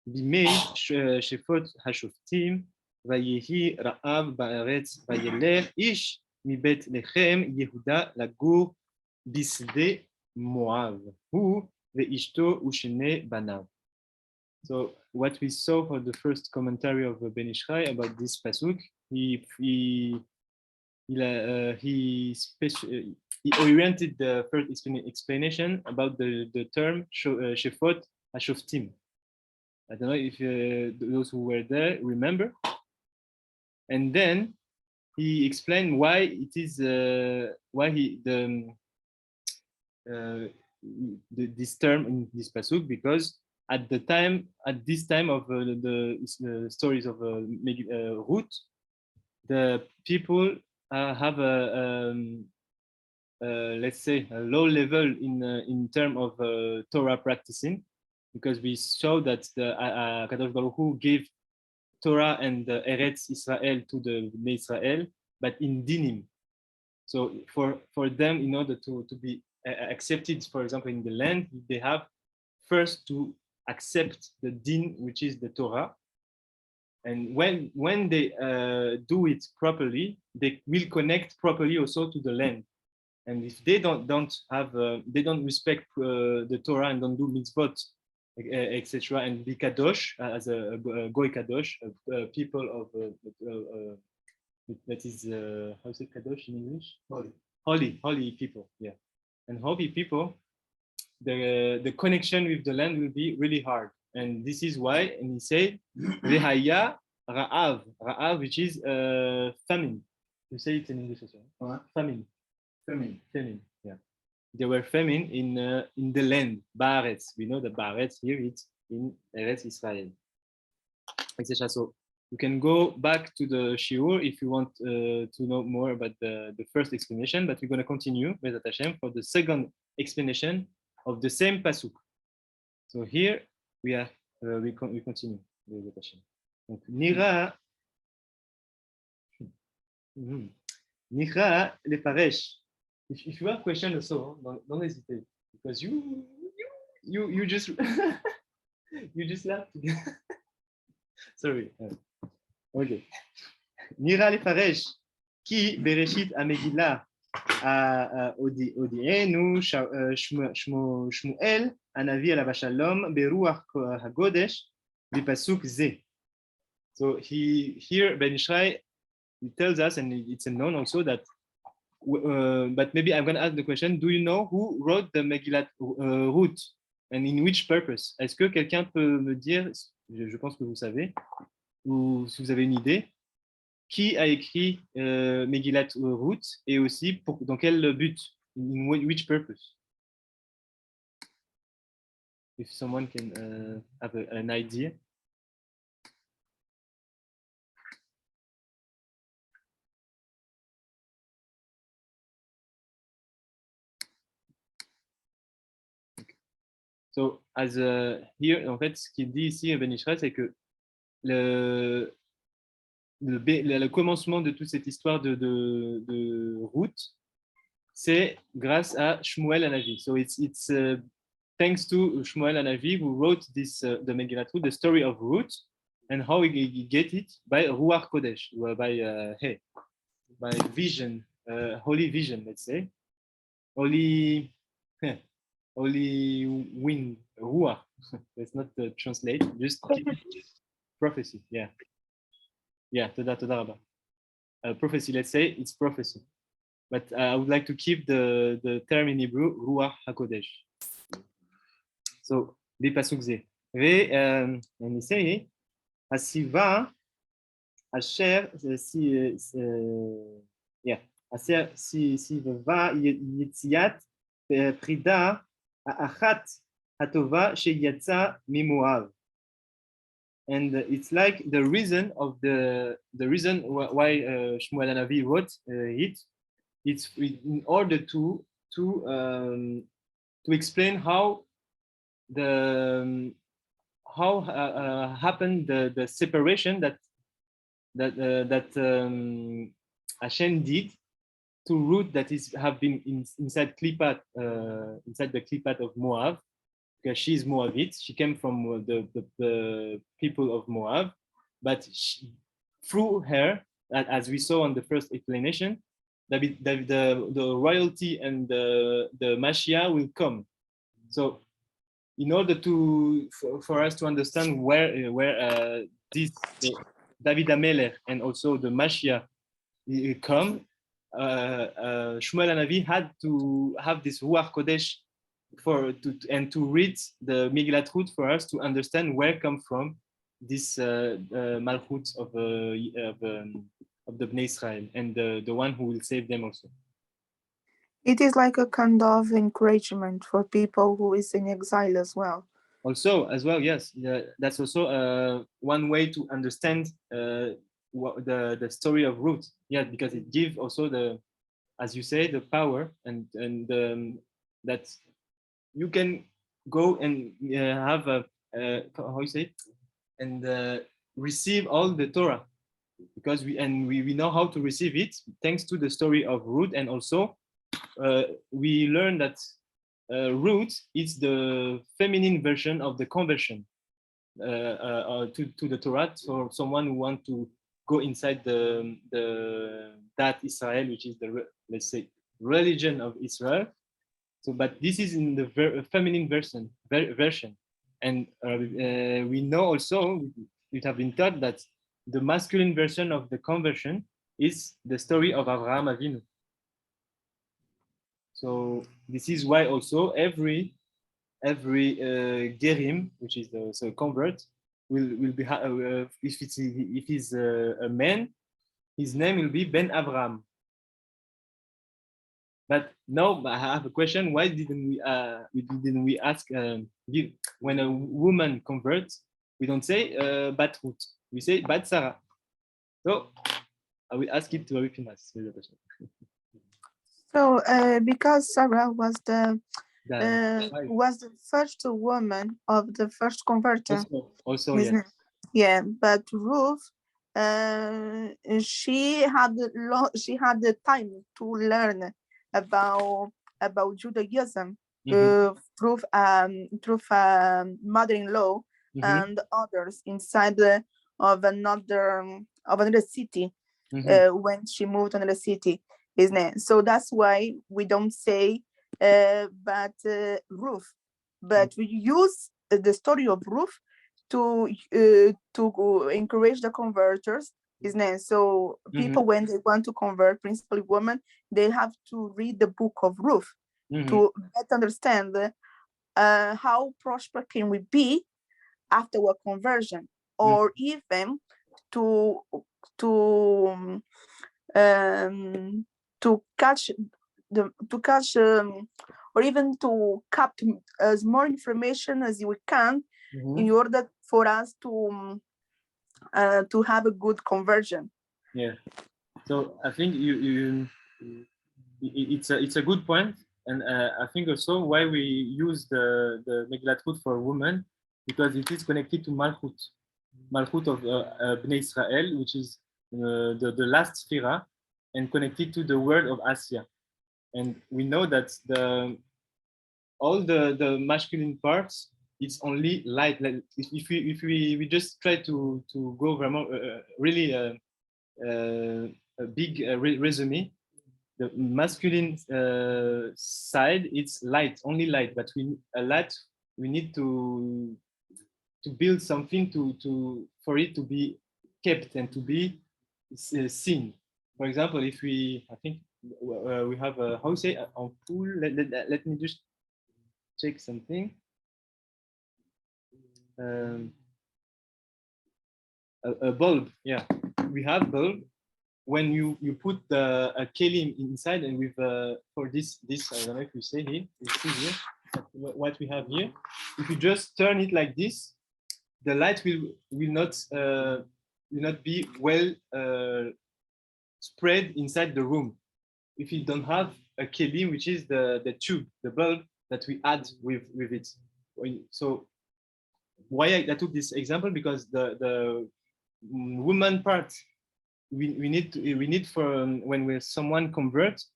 Speaker 1: bimei shefot hashoftim vayehi ra'av ba'aretz vayelech ish mibet lechem Yehuda lagur bisde Moav hu veishto ushene banav. So what we saw for the first commentary of Ben Yishai about this pasuk, he oriented the first explanation about the term shefot hashoftim. I don't know if those who were there remember. And then he explained why it is why this term in this pasuk, because at this time of the stories of Ruth, the people have let's say a low level in terms of Torah practicing, because we saw that the Kadosh Baruch Hu gave Torah and Eretz Israel to the Bnei Israel, but in dinim. So for them, in order to be accepted, for example, in the land, they have first to accept the din, which is the Torah. And when they do it properly, they will connect properly also to the land. And if they don't respect the Torah and don't do mitzvot, etc., and be kadosh as a goy kadosh, people of that is how is it kadosh in English? Holy people, yeah. And holy people, the connection with the land will be really hard. And this is why, and he said, Rehaya Ra'av, which is famine. You say it in English also. Famine. Famine, yeah. There were famine in the land, Baaretz. We know that Baaretz here it's in Eretz Israel, etc. So you can go back to the shiur if you want to know more about the first explanation, but we're going to continue, Bezat Hashem, for the second explanation of the same pasuk. So here we continue, Bezat Hashem. Donc, Nira le paresh. If you have question also, don't hesitate, because you just you just laugh. Sorry. Okay. Nira le paresh ki bereshit amegillah odienu Shmuel anavi alav shalom beruach hagodesh bipasuk ze. So here Ben Yishai, he tells us, and it's a known also that. But maybe I'm going to ask the question, do you know who wrote the Megillat Ruth and in which purpose? Est-ce que quelqu'un peut me dire, je pense que vous savez, ou si vous avez une idée, qui a écrit Megillat Ruth et aussi dans quel but? In which purpose? If someone can have an idea. So, as here, en fait, ce qu'il dit ici, Ben Yishai, c'est que le commencement de toute cette histoire de Ruth, c'est grâce à Shmuel Hanavi. So it's thanks to Shmuel Hanavi who wrote this the Megillat Ruth, the story of Ruth, and how he get it by Ruach Kodesh, by vision, holy vision, let's say, holy wind, ruach. Let's not translate, just prophecy. Yeah, toda rabba. Prophecy, let's say it's prophecy. But I would like to keep the term in Hebrew, ruach hakodesh. So, bipasuk ze. And he say, hasiva asher asher sivava yitziat prida Achat Hatova Sheyatza Mimoav. And it's like the reason of the reason why Shmuel Hanavi wrote it. It's in order to explain how happened the separation that Hashem did to Ruth that have been inside Klipat, inside the Klipat of Moab, because she's Moabite. She came from the people of Moab, but through her, as we saw on the first explanation, the royalty and the Mashiach will come. So, in order for us to understand where this David HaMelech and also the Mashiach will come, Shmuel Hanavi had to have this Ruach Kodesh to read the Megillat Ruth for us to understand where come from this Malchut of the Bnei Israel and the one who will save them also.
Speaker 3: It is like a kind of encouragement for people who is in exile as well.
Speaker 1: Also, as well, yes, that's also one way to understand the story of Ruth. Yeah, because it gives also as you say, the power and that you can go and have how you say it, and receive all the Torah, because we know how to receive it thanks to the story of Ruth, and also we learn that root is the feminine version of the conversion to the Torah for someone who want to go inside the that Israel, which is the, let's say, religion of Israel. So, but this is in the feminine version, and we know also it have been taught that the masculine version of the conversion is the story of Avraham Avinu. So this is why also every gerim, which is the so convert, will be if he's a man, his name will be Ben Avraham. But now I have a question: why didn't we ask when a woman converts, we don't say Bat Ruth, we say Bat Sarah. So I will ask it to Awifinas.
Speaker 3: So because Sarah was the first woman of the first converter.
Speaker 1: Also yes.
Speaker 3: Yeah, but Ruth, she had the time to learn about Judaism through mother-in-law and others inside of another city when she moved to another city, isn't it? So that's why we don't say but Ruth, but we use the story of Ruth to encourage the converters, isn't it? So people, when they want to convert, principally women, they have to read the book of Ruth to better understand how prosperous can we be after our conversion, or even to catch or even to capture as more information as we can in order for us to have a good conversion.
Speaker 1: Yeah. So I think it's a good point, and I think also why we use the Megillat Ruth for women, because it is connected to Malchut of Bnei Israel, which is the last Sphira, and connected to the word of Asya. And we know that all the masculine parts, it's only light. Like if we just try to go really a big resume, the masculine side, it's light, only light, but we need to build something for it to be kept and to be seen. For example, if we have a, how say, en pool, let me just check something. A bulb, yeah, we have bulb. When you put a kelim inside, and with for this I don't know if you say here, you see here what we have here. If you just turn it like this, the light will not be well spread inside the room if you don't have a kelim, which is the tube, the bulb that we add with it. So why I took this example, because the woman part, we need for when someone converts,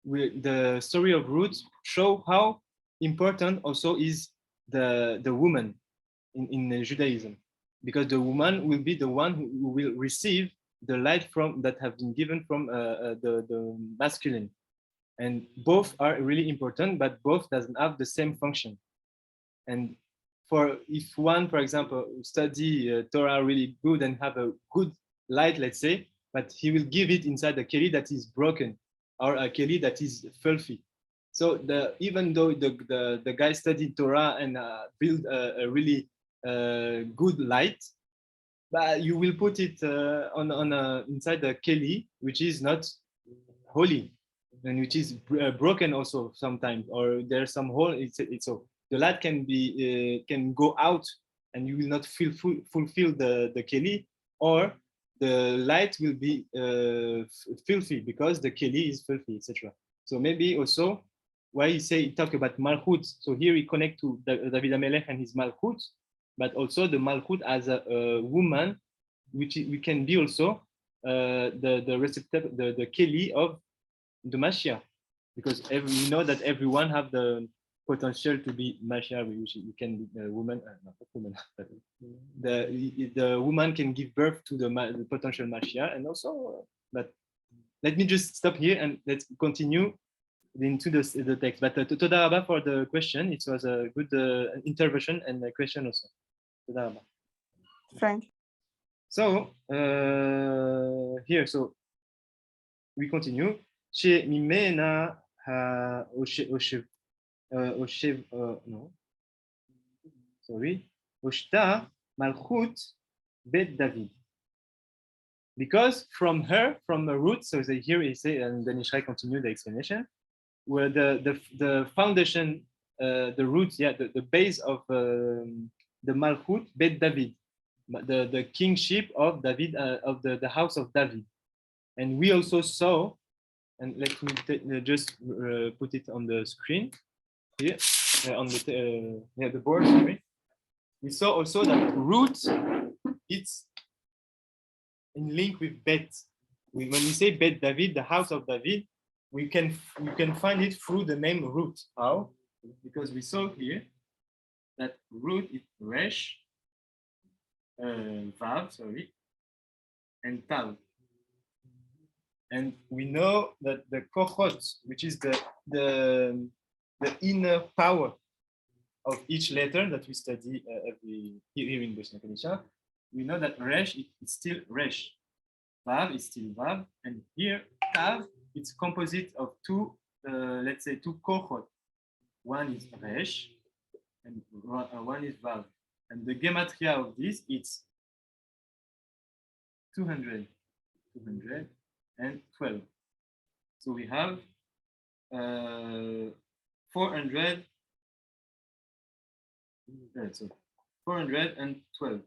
Speaker 1: the story of Ruth show how important also is the woman in Judaism, because the woman will be the one who will receive the light from that have been given from the masculine, and both are really important, but both doesn't have the same function. And if one, for example, study Torah really good and have a good light, let's say, but he will give it inside a keli that is broken, or a keli that is filthy. So even though the guy studied Torah and build a really good light, but you will put it inside the keli, which is not holy, and which is broken also sometimes, or there's some hole. It's so the light can go out, and you will not fulfill the keli, or the light will be filthy because the keli is filthy, etc. So maybe also why he talk about malchut. So here we connect to David Amelech and his malchut, but also the malchut as a woman, which we can be also the receptacle, the keli of the Mashiach, because we know that everyone have the potential to be Mashiach, which you can be a woman, not woman, but the woman can give birth to the potential Mashiach, and also, but let me just stop here and let's continue into the text. But Toda Rabba for the question. It was a good intervention and a question also. Toda Rabba.
Speaker 3: Frank.
Speaker 1: So here, so we continue. She mimena no, sorry, Oshta Malchut Bet David. Because from her, from the root, so here he say, and then Yishai continue the explanation, where the foundation, the roots, yeah, the base of the Malchut Bet David, the kingship of David, of the house of David. And we also saw, and let me just put it on the screen here, on the board, sorry. We saw also that root, it's in link with Bet. When we say Bet David, the house of David, we can find it through the name root. How? Because we saw here that root is Resh, Vav, sorry, and Tav. And we know that the Kochot, which is the inner power of each letter that we study here in Bosnia Kanisha, we know that Resh is still Resh, Vav is still Vav, and here Tav, it's composite of two, let's say two Kochot. One is Resh, and one is Vav. And the gematria of this, it's 212. So we have 400. So 412.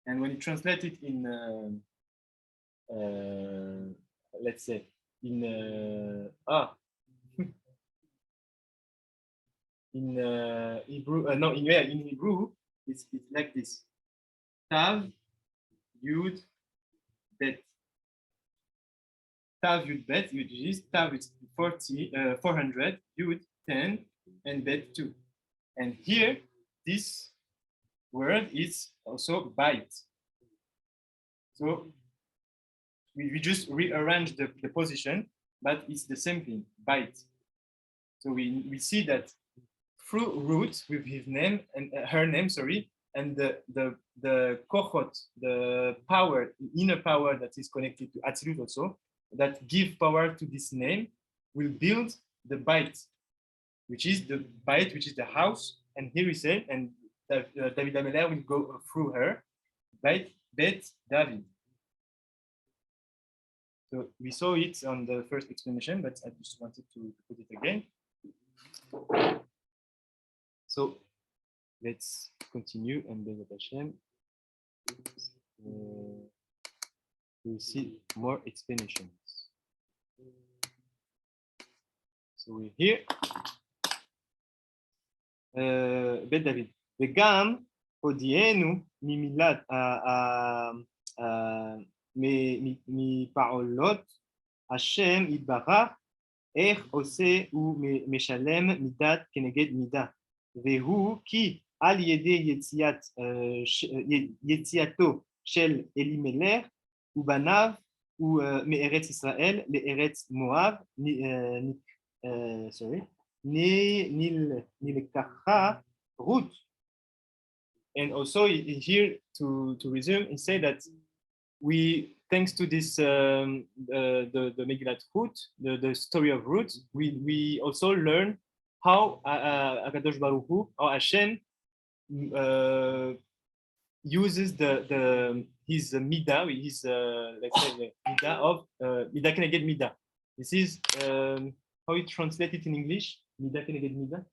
Speaker 1: And when you translate it in, let's say, in in Hebrew, no, in Hebrew, it's like this: Tav, Yud, Bet. Tav, Yud, Bet. Yud is Tav is 400, Yud 10, and Bet 2. And here, this word is also bite. So we just rearrange the position, but it's the same thing, bite. So we see that through root with his name and her name, sorry, and the kochot, the power, the inner power that is connected to Atzilut also, that give power to this name, will build the bite, which is the bite, which is the house. And here we say, and David Ameler will go through her, bite, Bet, David. So we saw it on the first explanation, but I just wanted to put it again. So let's continue, and then Hashem, we'll see more explanations. So we're here. בית דוד, וגם הודיענו ממילת מפעולות השם יתברך, איך עושה ומשלם מידת כנגד מידה, והוא כי על ידי יציאתו של אלימלך ובניו מארץ ישראל לארץ מואב, nilekacha root. And also here to resume, he said that we, thanks to this the Megillat Ruth, the story of Ruth, we also learn how Akadosh Baruch Hu, or Hashem, uses his midah, his let's say the midah of midah keneged midah. This is how it translated in English. Midah keneged midah.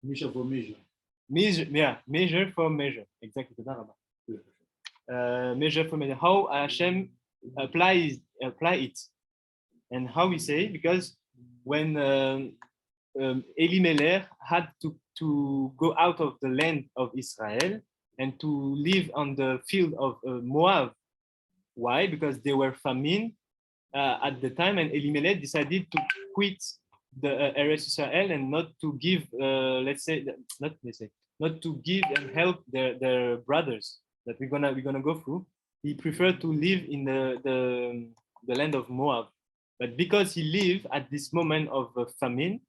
Speaker 4: Measure for measure.
Speaker 1: Measure, yeah, measure for measure. Exactly. Measure for measure. How Hashem apply it, and how we say, because when Elimelech had to go out of the land of Israel and to live on the field of Moab. Why? Because they were famine at the time, and Elimelech decided to quit the Eretz Israel and not to give, not to give and help their brothers that we're gonna go through. He preferred to live in the land of Moab, but because he lived at this moment of famine,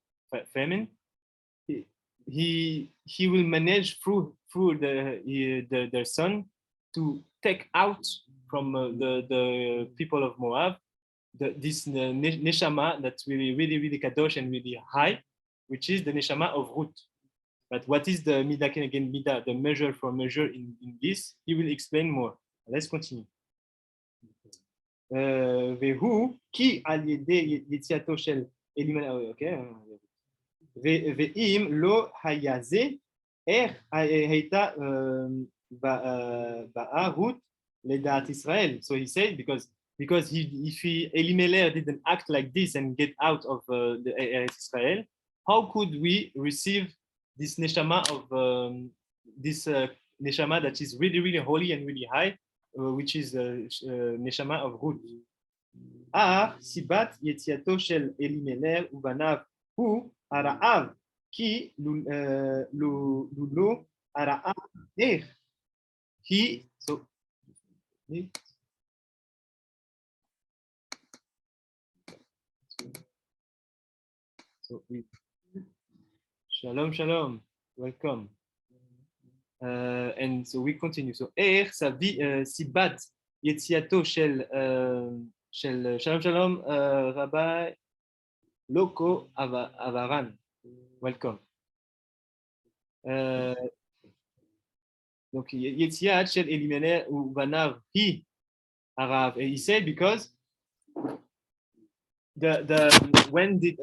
Speaker 1: he will manage through their son to take out from the people of Moab this neshama that's really kadosh and really high, which is the neshama of Ruth. But what is the midah again midah, the measure for measure in this? He will explain more. Let's continue. והוא כי על ידי יציאתו של אלימלך, ואם לא היה זה, איך הייתה באה רות לדעת ישראל? So he said because if Elimelech didn't act like this and get out of the Eretz Israel, how could we receive this neshama of this neshama that is really holy and really high, which is neshama of Ruth? סיבת יציאתו של אלימלך ובניו הוא הרעב, כי לולו הרעב איך he Shalom, welcome. And so we continue. So סיבת יציאתו של Shalom, Rabbi Loko Avaran. Welcome. Donc, Yetziat Shel Elimelech Ubanav Hi Arav. He said because when did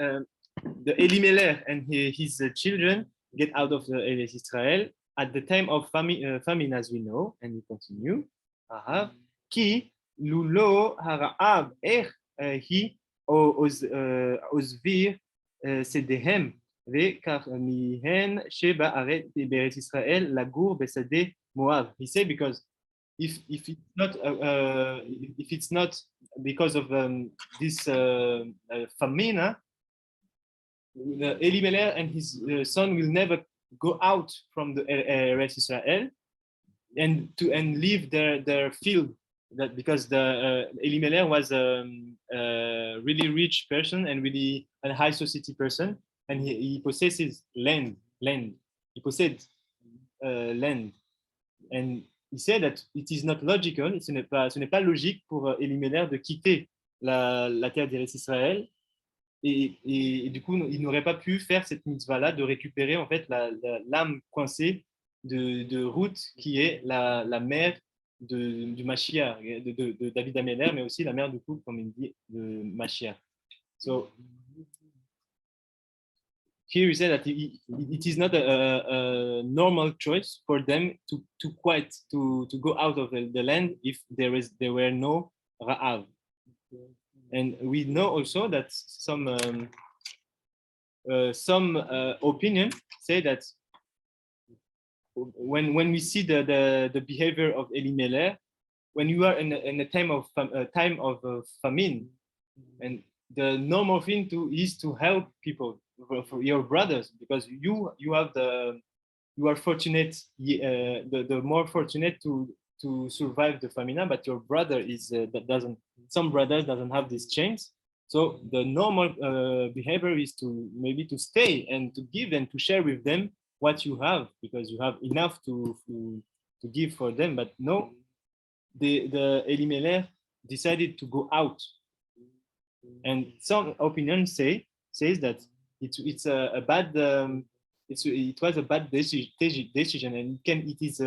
Speaker 1: the Elimelech and his children get out of the Eretz Israel at the time of famine, as we know, and we continue. Arav Ki לולו הרעב, איך היא עוזביר שדיהם, וכך מהן בארץ ישראל לגור בשדה מואב. He said because if it's not because of this famine, Elimelech and his son will never go out from the Eretz Israel and leave their field. That because the Elimelech was a really rich person and really a high society person, and he possesses land. He possessed land, and he said that it is not logical. Ce n'est pas logique pour Elimelech de quitter la terre d'Eretz Israël, et du coup il n'aurait pas pu faire cette mitzvah-là de récupérer en fait l'âme coincée de Ruth, qui est la mère du Mashiach, de David Améler, mais aussi la mère du couple, comme il dit, de Mashiach. So here he said that it is not a normal choice for them to quit, to go out of the land if there were no Ra'av. And we know also that some opinion say that when we see the behavior of Elimelech, when you are in a time of famine, and the normal thing is to help people, for your brothers, because you are fortunate, the more fortunate to survive the famine, but your brother is some brothers doesn't have this chance. So the normal behavior is to maybe to stay and to give and to share with them what you have, because you have enough to give for them. But no, the Elimelech decided to go out, and some opinions says that it's a bad it was a bad decision, and it is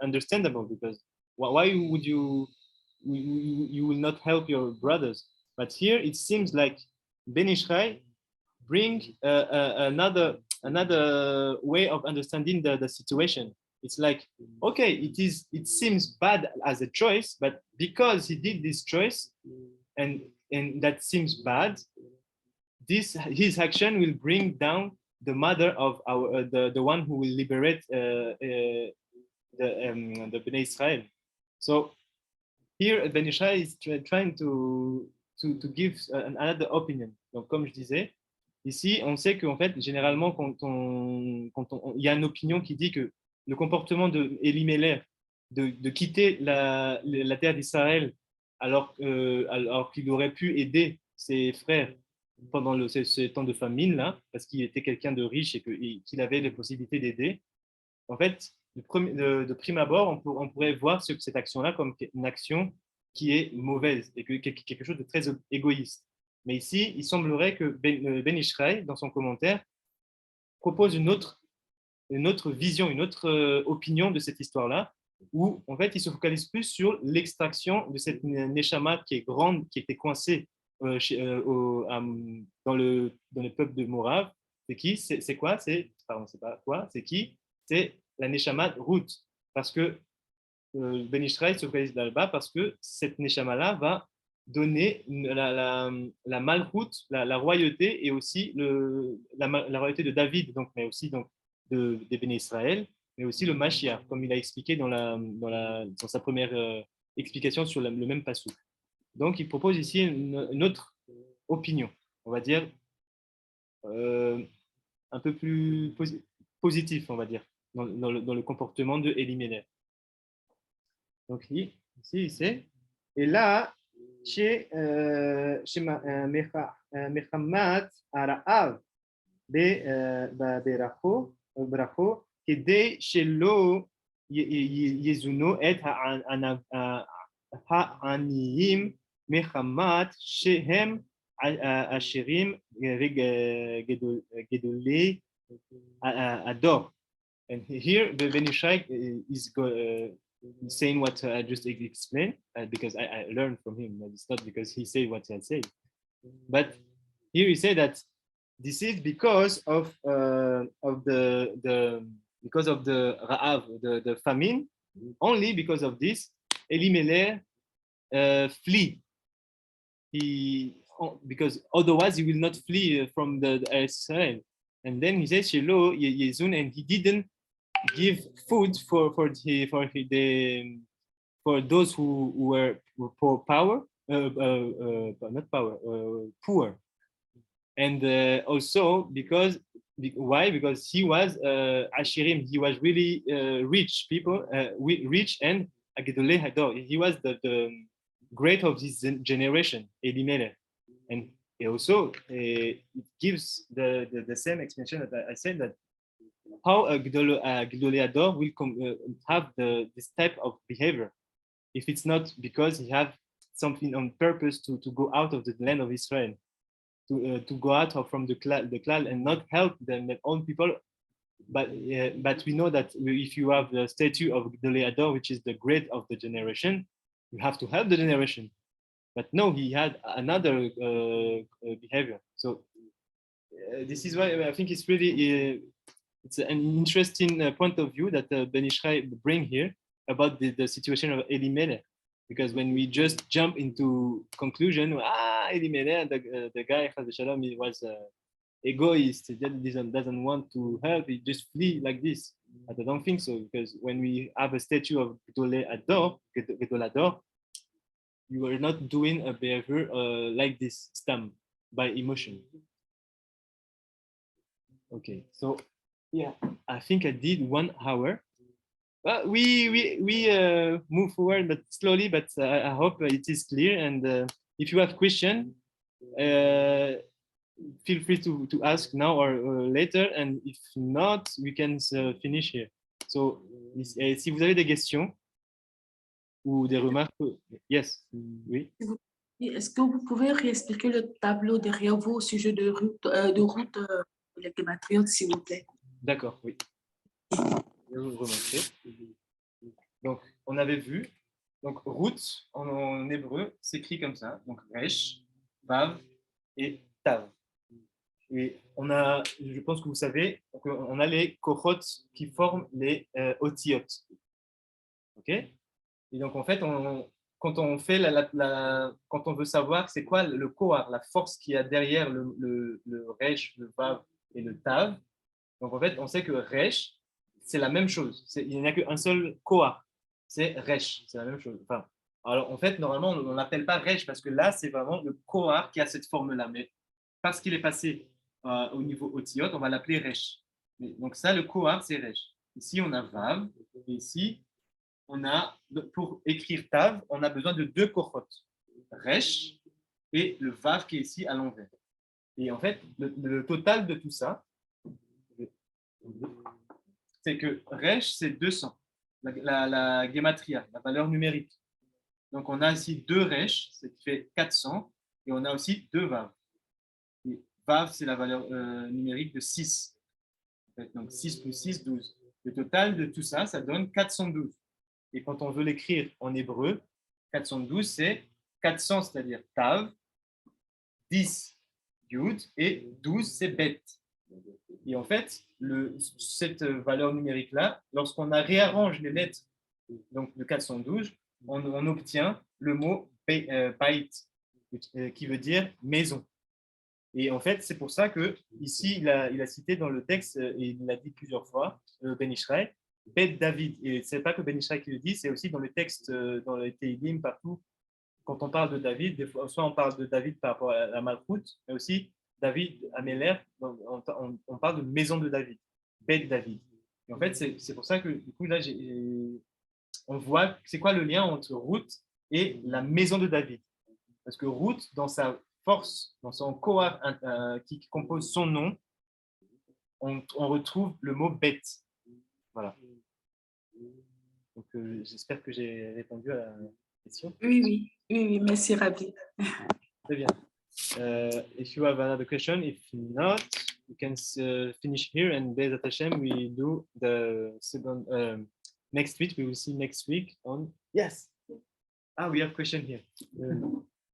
Speaker 1: understandable, because why would you will not help your brothers? But here it seems like Ben Yishai bring another way of understanding the situation. It's like, okay, it seems bad as a choice, but because he did this choice, and that seems bad, his action will bring down the mother of the one who will liberate the Bnei Israel. So here Ben Yishai is trying to give another opinion. Donc, comme je disais, Ici, on sait qu'en fait, généralement, il y a une opinion qui dit que le comportement de Elimelech de quitter la terre d'Israël alors qu'il aurait pu aider ses frères pendant ce temps de famine là, parce qu'il était quelqu'un de riche et qu'il avait les possibilités d'aider. En fait, de prime abord, on pourrait voir cette action-là comme une action qui est mauvaise et quelque chose de très égoïste. Mais ici, il semblerait que Ben Ishraï, dans son commentaire, propose une autre vision, une autre opinion de cette histoire-là, où en fait, il se focalise plus sur l'extraction de cette Neshama qui est grande, qui était coincée dans le peuple de Morav. C'est qui? C'est quoi? Pardon, c'est pas quoi? C'est qui? C'est la Neshama Ruth. Parce que Ben Ishraï se focalise là-bas parce que cette Neshama-là va donner la malroute, la royauté et aussi la royauté de David, donc, mais aussi donc, des Béné Israël, mais aussi le Mashiach, comme il a expliqué dans sa première explication sur le même passage. Donc, il propose ici une autre opinion, on va dire, un peu plus positif, on va dire, dans le comportement de Elimelech. Donc, ici, c'est. Et là, chez Mechamat Araav, ברכו, כדי שלא יזונו את העניים מחמת שהם עשירים וגדולי הדור. And here, the Ben Yishai is saying what I just explained, because I learned from him. It's not because he said what I said. But here he said that this is because of the because of the Ra'av, the famine. Only because of this, Elimelech flee. Because otherwise he will not flee from the Israel. And then he says Shelo Yezun, and he didn't give food for those who were poor, poor. And also because why? Because he was Ashirim. He was really rich people, rich and Agedolei Hador. He was the great of this generation, Elimelech. And also it gives the same explanation that I said, that how a Gedolei Hador will have this type of behavior if it's not because he have something on purpose to go out of the land of Israel, to go out from the clan and not help them, their own people. But we know that if you have the statue of Gedolei Hador, which is the great of the generation, you have to help the generation. But no, he had another behavior. So this is why I think it's really it's an interesting point of view that Ben Ishraï bring here about the situation of Elimelech. Because when we just jump into conclusion, Elimelech, the guy, Shalom, he was egoist, he doesn't want to help, he just flee like this. But I don't think so, because when we have a statue of Gedolei Hador, you are not doing a behavior like this, stem by emotion. Okay, so yeah, I think I did 1 hour. Well, we move forward, but slowly. But I hope it is clear. And if you have questions, feel free to ask now or later. And if not, we can finish here. So, si vous avez des questions ou des remarques, yes, oui.
Speaker 5: Est-ce que vous pouvez réexpliquer le tableau derrière vous au sujet de route les Gématriotes, s'il vous plaît?
Speaker 1: D'accord, oui. Je vais vous remontrer. Donc, on avait vu, donc route en hébreu s'écrit comme ça, donc resh, vav et tav. Et on a, je pense que vous savez, on a les kohot qui forment les otiot. Ok? Et donc en fait, quand on fait quand on veut savoir c'est quoi le kohar, la force qu'il y a derrière le resh, le vav et le tav. Donc en fait, on sait que resh, c'est la même chose. Il n'y a qu'un seul kohar. C'est resh, c'est la même chose. Enfin, alors en fait, normalement, on ne l'appelle pas resh parce que là, c'est vraiment le kohar qui a cette forme-là. Mais parce qu'il est passé au niveau otiyot, on va l'appeler resh. Donc ça, le kohar, c'est resh. Ici, on a vav, et ici, on a, pour écrire tav, on a besoin de deux kohot, resh et le vav qui est ici à l'envers. Et en fait, le total de tout ça, c'est que resh, c'est 200, la gematria, la valeur numérique. Donc, on a ici deux resh, ce qui fait 400, et on a aussi deux vav. Et vav, c'est la valeur numérique de 6. Donc, 6 plus 6, 12. Le total de tout ça, ça donne 412. Et quand on veut l'écrire en hébreu, 412, c'est 400, c'est-à-dire tav, 10, yud, et 12, c'est bet. Et en fait, cette valeur numérique-là, lorsqu'on réarrange les lettres donc de 412, on obtient le mot bait, qui veut dire maison. Et en fait, c'est pour ça que ici, il a cité dans le texte, et il l'a dit plusieurs fois, Ben Yishai, Bet David. Et ce n'est pas que Ben Yishai qui le dit, c'est aussi dans le texte, dans les Teilim, partout. Quand on parle de David, des fois, soit on parle de David par rapport à la Malchoute, mais aussi David à Meller, on parle de maison de David, Bet David. Et en fait, c'est pour ça que du coup, là, on voit c'est quoi le lien entre Ruth et la maison de David. Parce que Ruth, dans sa force, dans son kohar qui compose son nom, on retrouve le mot bête. Voilà. Donc, j'espère que j'ai répondu à la question.
Speaker 5: Oui, merci Rabbi.
Speaker 1: Très bien. If you have another question, if not, you can finish here, and Bezat Hashem, we do the second next week. We will see next week on. Yes. We have question here.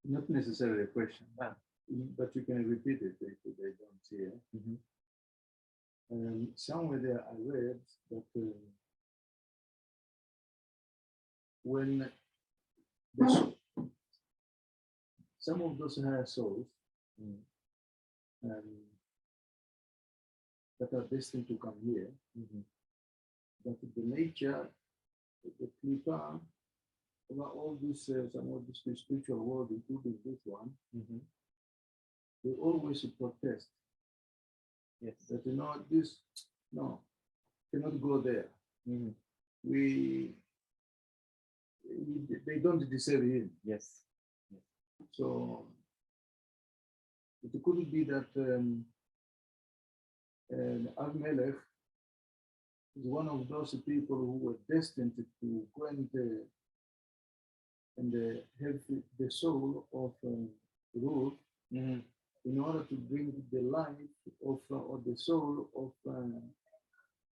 Speaker 4: Not necessarily a question, but you can repeat it if they don't see it. Somewhere there I read that when some of those higher souls that are destined to come here, that the nature, the klipa, about all this, some of this spiritual world, including this one, they always protest.
Speaker 1: Yes.
Speaker 4: That this cannot go there. They don't deserve him.
Speaker 1: Yes.
Speaker 4: So it could be that Abimelech is one of those people who were destined to go and have the soul of Ruth in order to bring the life of or the soul of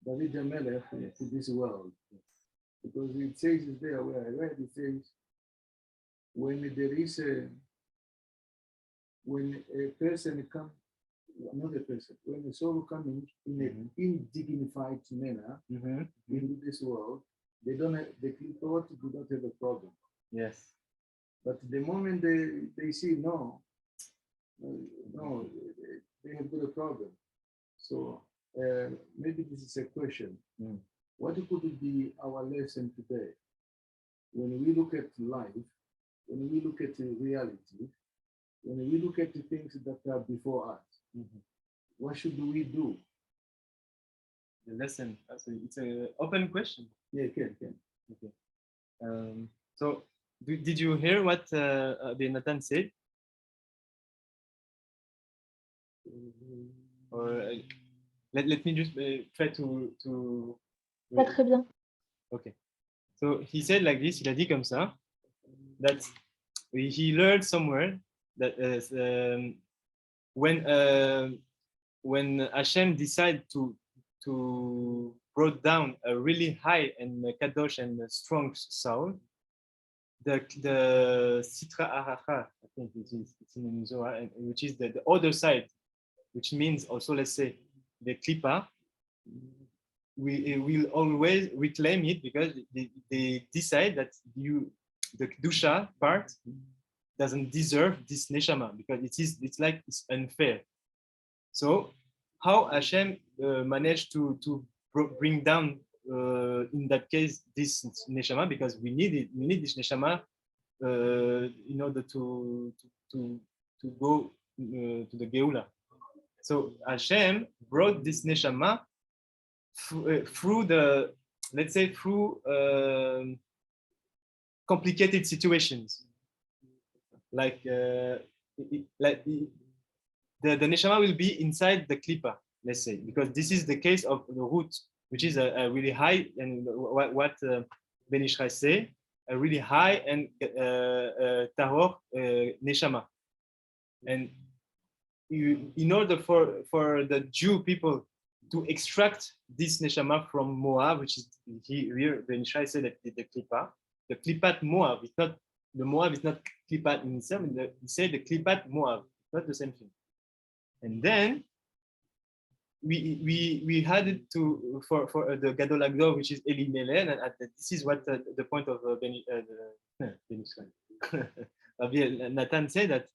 Speaker 4: David Melech to this world. Because it says there where I read, it says when there is when a person comes, another person, when a soul comes in an indignified manner into this world, they don't have, the thought do not have a problem.
Speaker 1: Yes.
Speaker 4: But the moment they see no, they have got a problem. So maybe this is a question. What could be our lesson today? When we look at life, when we look at reality, when we look at the things that are before us, what should we do?
Speaker 1: The lesson. It's an open question.
Speaker 4: Yeah, can.
Speaker 1: Okay. So, did you hear what Nathan said? Or let me just try to.
Speaker 2: Pas très bien.
Speaker 1: Okay. So he said like this. Il a dit comme ça. That he learned somewhere that when Hashem decided to brought down a really high and kadosh and strong soul, the Sitra Aracha, I think it's in the Zohar, which is the other side, which means also, let's say, the Klippa, we will always reclaim it because they decide that the Kedusha part doesn't deserve this Neshama because it's like it's unfair. So how Hashem managed to bring down in that case this Neshama, because we need this Neshama in order to go to the Geula. So Hashem brought this neshama through the, let's say, through complicated situations. Like the neshama will be inside the klipa, let's say, because this is the case of the root, which is a really high, and what Ben Yishai say, a really high and tahor neshama. And in order for the Jew people to extract this neshama from Moab, which is here, Ben Yishai said that the klipat Moab, it's not, the Moab is not klipat in itself, he said the klipat Moab, not the same thing. And then we had it to for the Gadol Agdor, which is Elimelech, and this is what the point of Rabbi Nathan said, that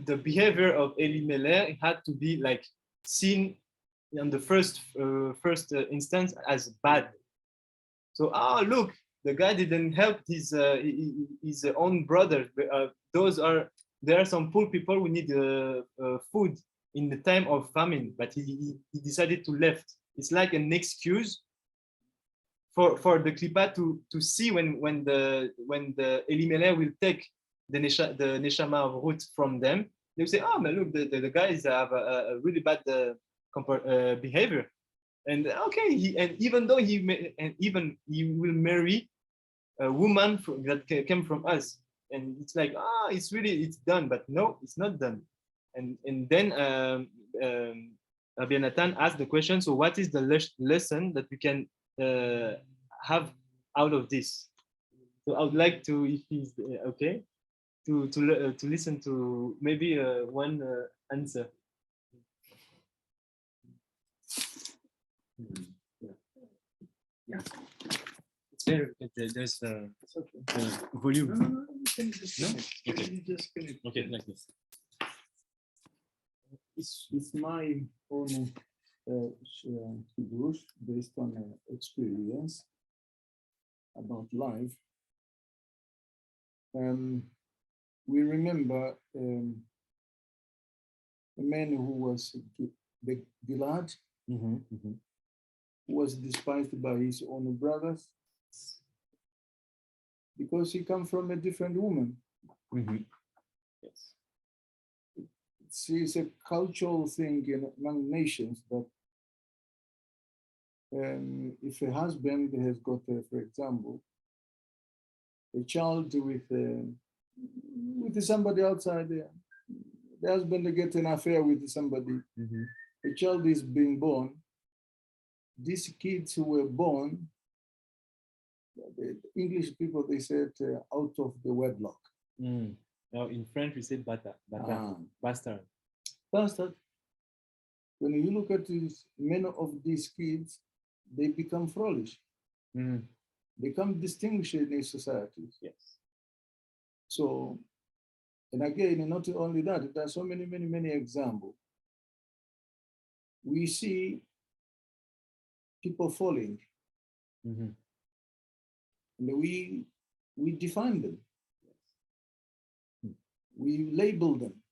Speaker 1: the behavior of Elimelech had to be like seen on the first instance as bad. So look, the guy didn't help his own brother. There are some poor people who need food in the time of famine, but he decided to left. It's like an excuse for the klipa to see when the Elimelech will take the neshama of Ruth from them. They'll say, oh, but look, the guys have a really bad behavior, and okay, and even though he will marry a woman that came from us, and it's like, it's done, but no, it's not done. And then Rabbi Nathan asked the question, so what is the lesson that we can have out of this? So I would like to, if he's okay, to listen to maybe one answer.
Speaker 4: Yeah.
Speaker 1: It's very, there's volume.
Speaker 4: No?
Speaker 1: Okay.
Speaker 4: Just connect.
Speaker 1: Okay, like this.
Speaker 4: It's my own Hebrews based on experience about life. We remember a man who was Gilad, who was despised by his own brothers because he comes from a different woman.
Speaker 1: Yes.
Speaker 4: It's a cultural thing among nations that if a husband has got, for example, a child with somebody outside there, the husband gets an affair with somebody, a child is being born. These kids who were born, the English people, they said out of the wedlock.
Speaker 1: Now in French we say bastard.
Speaker 4: Bastard. When you look at many of these kids, they become foolish. Become distinguished in these societies.
Speaker 1: Yes.
Speaker 4: So, and again, not only that, there are so many examples. We see people falling, and we define them. We label them.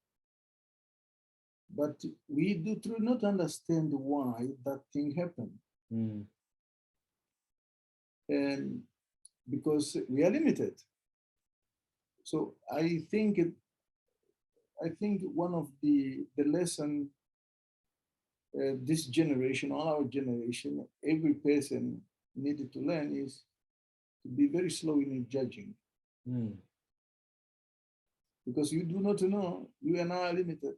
Speaker 4: But we do not understand why that thing happened. And because we are limited. So I think one of the lesson this generation, all our generation, every person needed to learn is to be very slow in judging. Because you do not know, you and I are limited.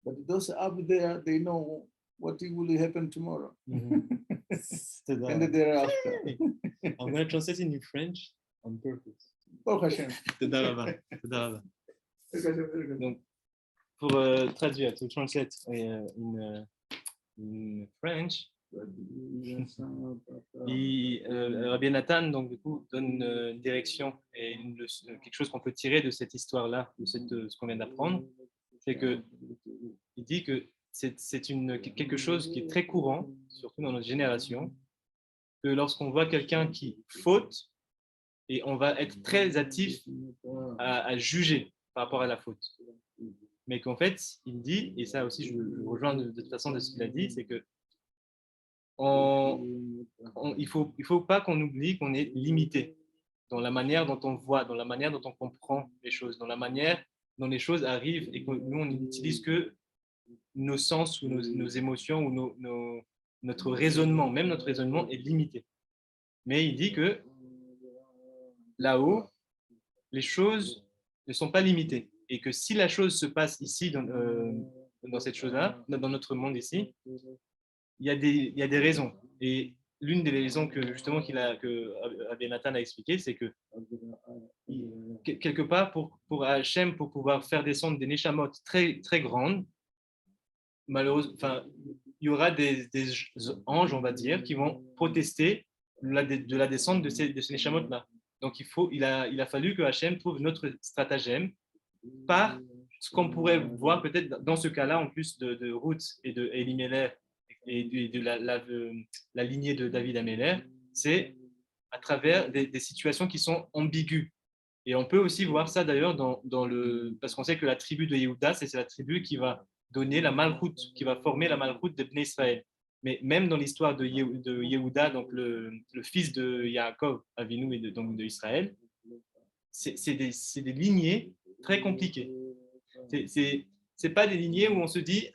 Speaker 4: But those up there, they know what will happen tomorrow. And the thereafter.
Speaker 1: I'm going to translate in French on purpose.
Speaker 4: Oh, Hashem.
Speaker 1: Donc, pour traduire, to translate in French, Rabbi Nathan, donc du coup, donne une direction et quelque chose qu'on peut tirer de cette histoire-là, de ce qu'on vient d'apprendre, c'est que il dit que c'est quelque chose qui est très courant, surtout dans notre génération, que lorsqu'on voit quelqu'un qui faute, et on va être très actif à juger par rapport à la faute. mais qu'en fait, il dit, et ça aussi je rejoins de toute façon de ce qu'il a dit, c'est que il faut pas qu'on oublie qu'on est limité dans la manière dont on voit, dans la manière dont on comprend les choses, dans la manière dont les choses arrivent et que nous, on n'utilise que nos sens ou nos émotions ou notre raisonnement. Même notre raisonnement est limité. Mais il dit que là-haut, les choses ne sont pas limitées et que si la chose se passe ici, dans cette chose-là, dans notre monde ici, il y a des raisons. Et l'une des raisons que justement que Abbé Nathan a expliqué, c'est que quelque part, pour Hachem, pour pouvoir faire descendre des Neshamot très, très grandes, malheureusement, enfin, il y aura des anges, on va dire, qui vont protester de la descente de ces Neshamot-là. Donc, il a fallu que Hachem trouve notre stratagème par ce qu'on pourrait voir peut-être dans ce cas-là, en plus de Ruth et de Elimelech et de la lignée de David Améler, c'est à travers des situations qui sont ambiguës. Et on peut aussi voir ça d'ailleurs parce qu'on sait que la tribu de Yehuda, c'est la tribu qui va donner la malchoute, qui va former la malchoute de Bnei Israël. Mais même dans l'histoire de Yehuda, donc le fils de Yaakov, Avinu et donc de Israël, c'est des lignées très compliquées. C'est pas des lignées où on se dit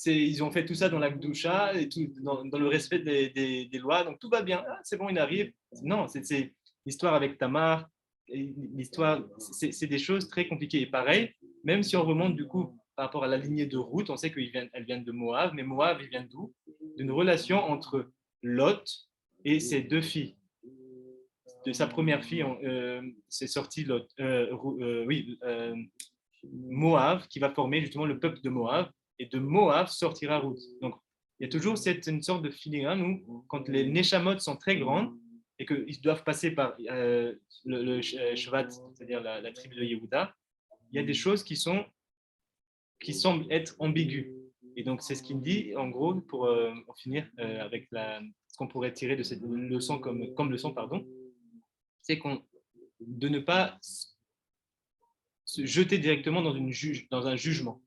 Speaker 1: ils ont fait tout ça dans la Gdusha et tout, dans le respect des lois, donc tout va bien, c'est bon, il arrive. Non, c'est l'histoire avec Tamar, l'histoire, c'est des choses très compliquées. Et pareil, même si on remonte du coup par rapport à la lignée de Ruth, on sait qu'elle vient de Moab, mais Moab, il vient d'où? D'une relation entre Lot et ses deux filles. De sa première fille, c'est sorti Lot, Moab, qui va former justement le peuple de Moab, et de Moab sortira Ruth. Donc, il y a toujours une sorte de filigrane où, quand les Neshamot sont très grandes et qu'ils doivent passer par le Shvat, c'est-à-dire la tribu de Yehuda, il y a des choses qui semblent être ambiguës. Et donc, c'est ce qu'il me dit, en gros, pour en finir avec ce qu'on pourrait tirer de cette leçon comme leçon, pardon, c'est de ne pas se jeter directement dans un jugement.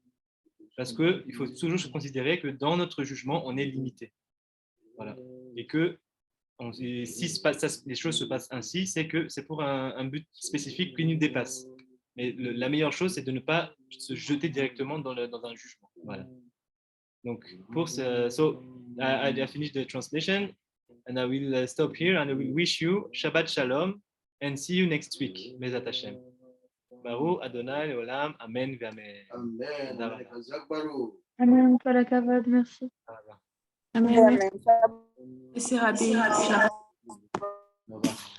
Speaker 1: Parce qu'il faut toujours se considérer que dans notre jugement, on est limité. Voilà. Et que si les choses se passent ainsi, c'est que c'est pour un but spécifique qui nous dépasse. Mais la meilleure chose, c'est de ne pas se jeter directement dans un jugement. Voilà. Donc, pour ce, I finished the translation, and I will stop here, and I will wish you Shabbat Shalom, and see you next week, Bezat Hashem. Baruch Adonai Leolam, Amen v'Amen.
Speaker 4: Amen. Hazak Baruch.
Speaker 2: Amen. Kol hakavod, merci. Amen.
Speaker 3: Amen.
Speaker 5: Et c'est Rabbi.
Speaker 1: Au revoir.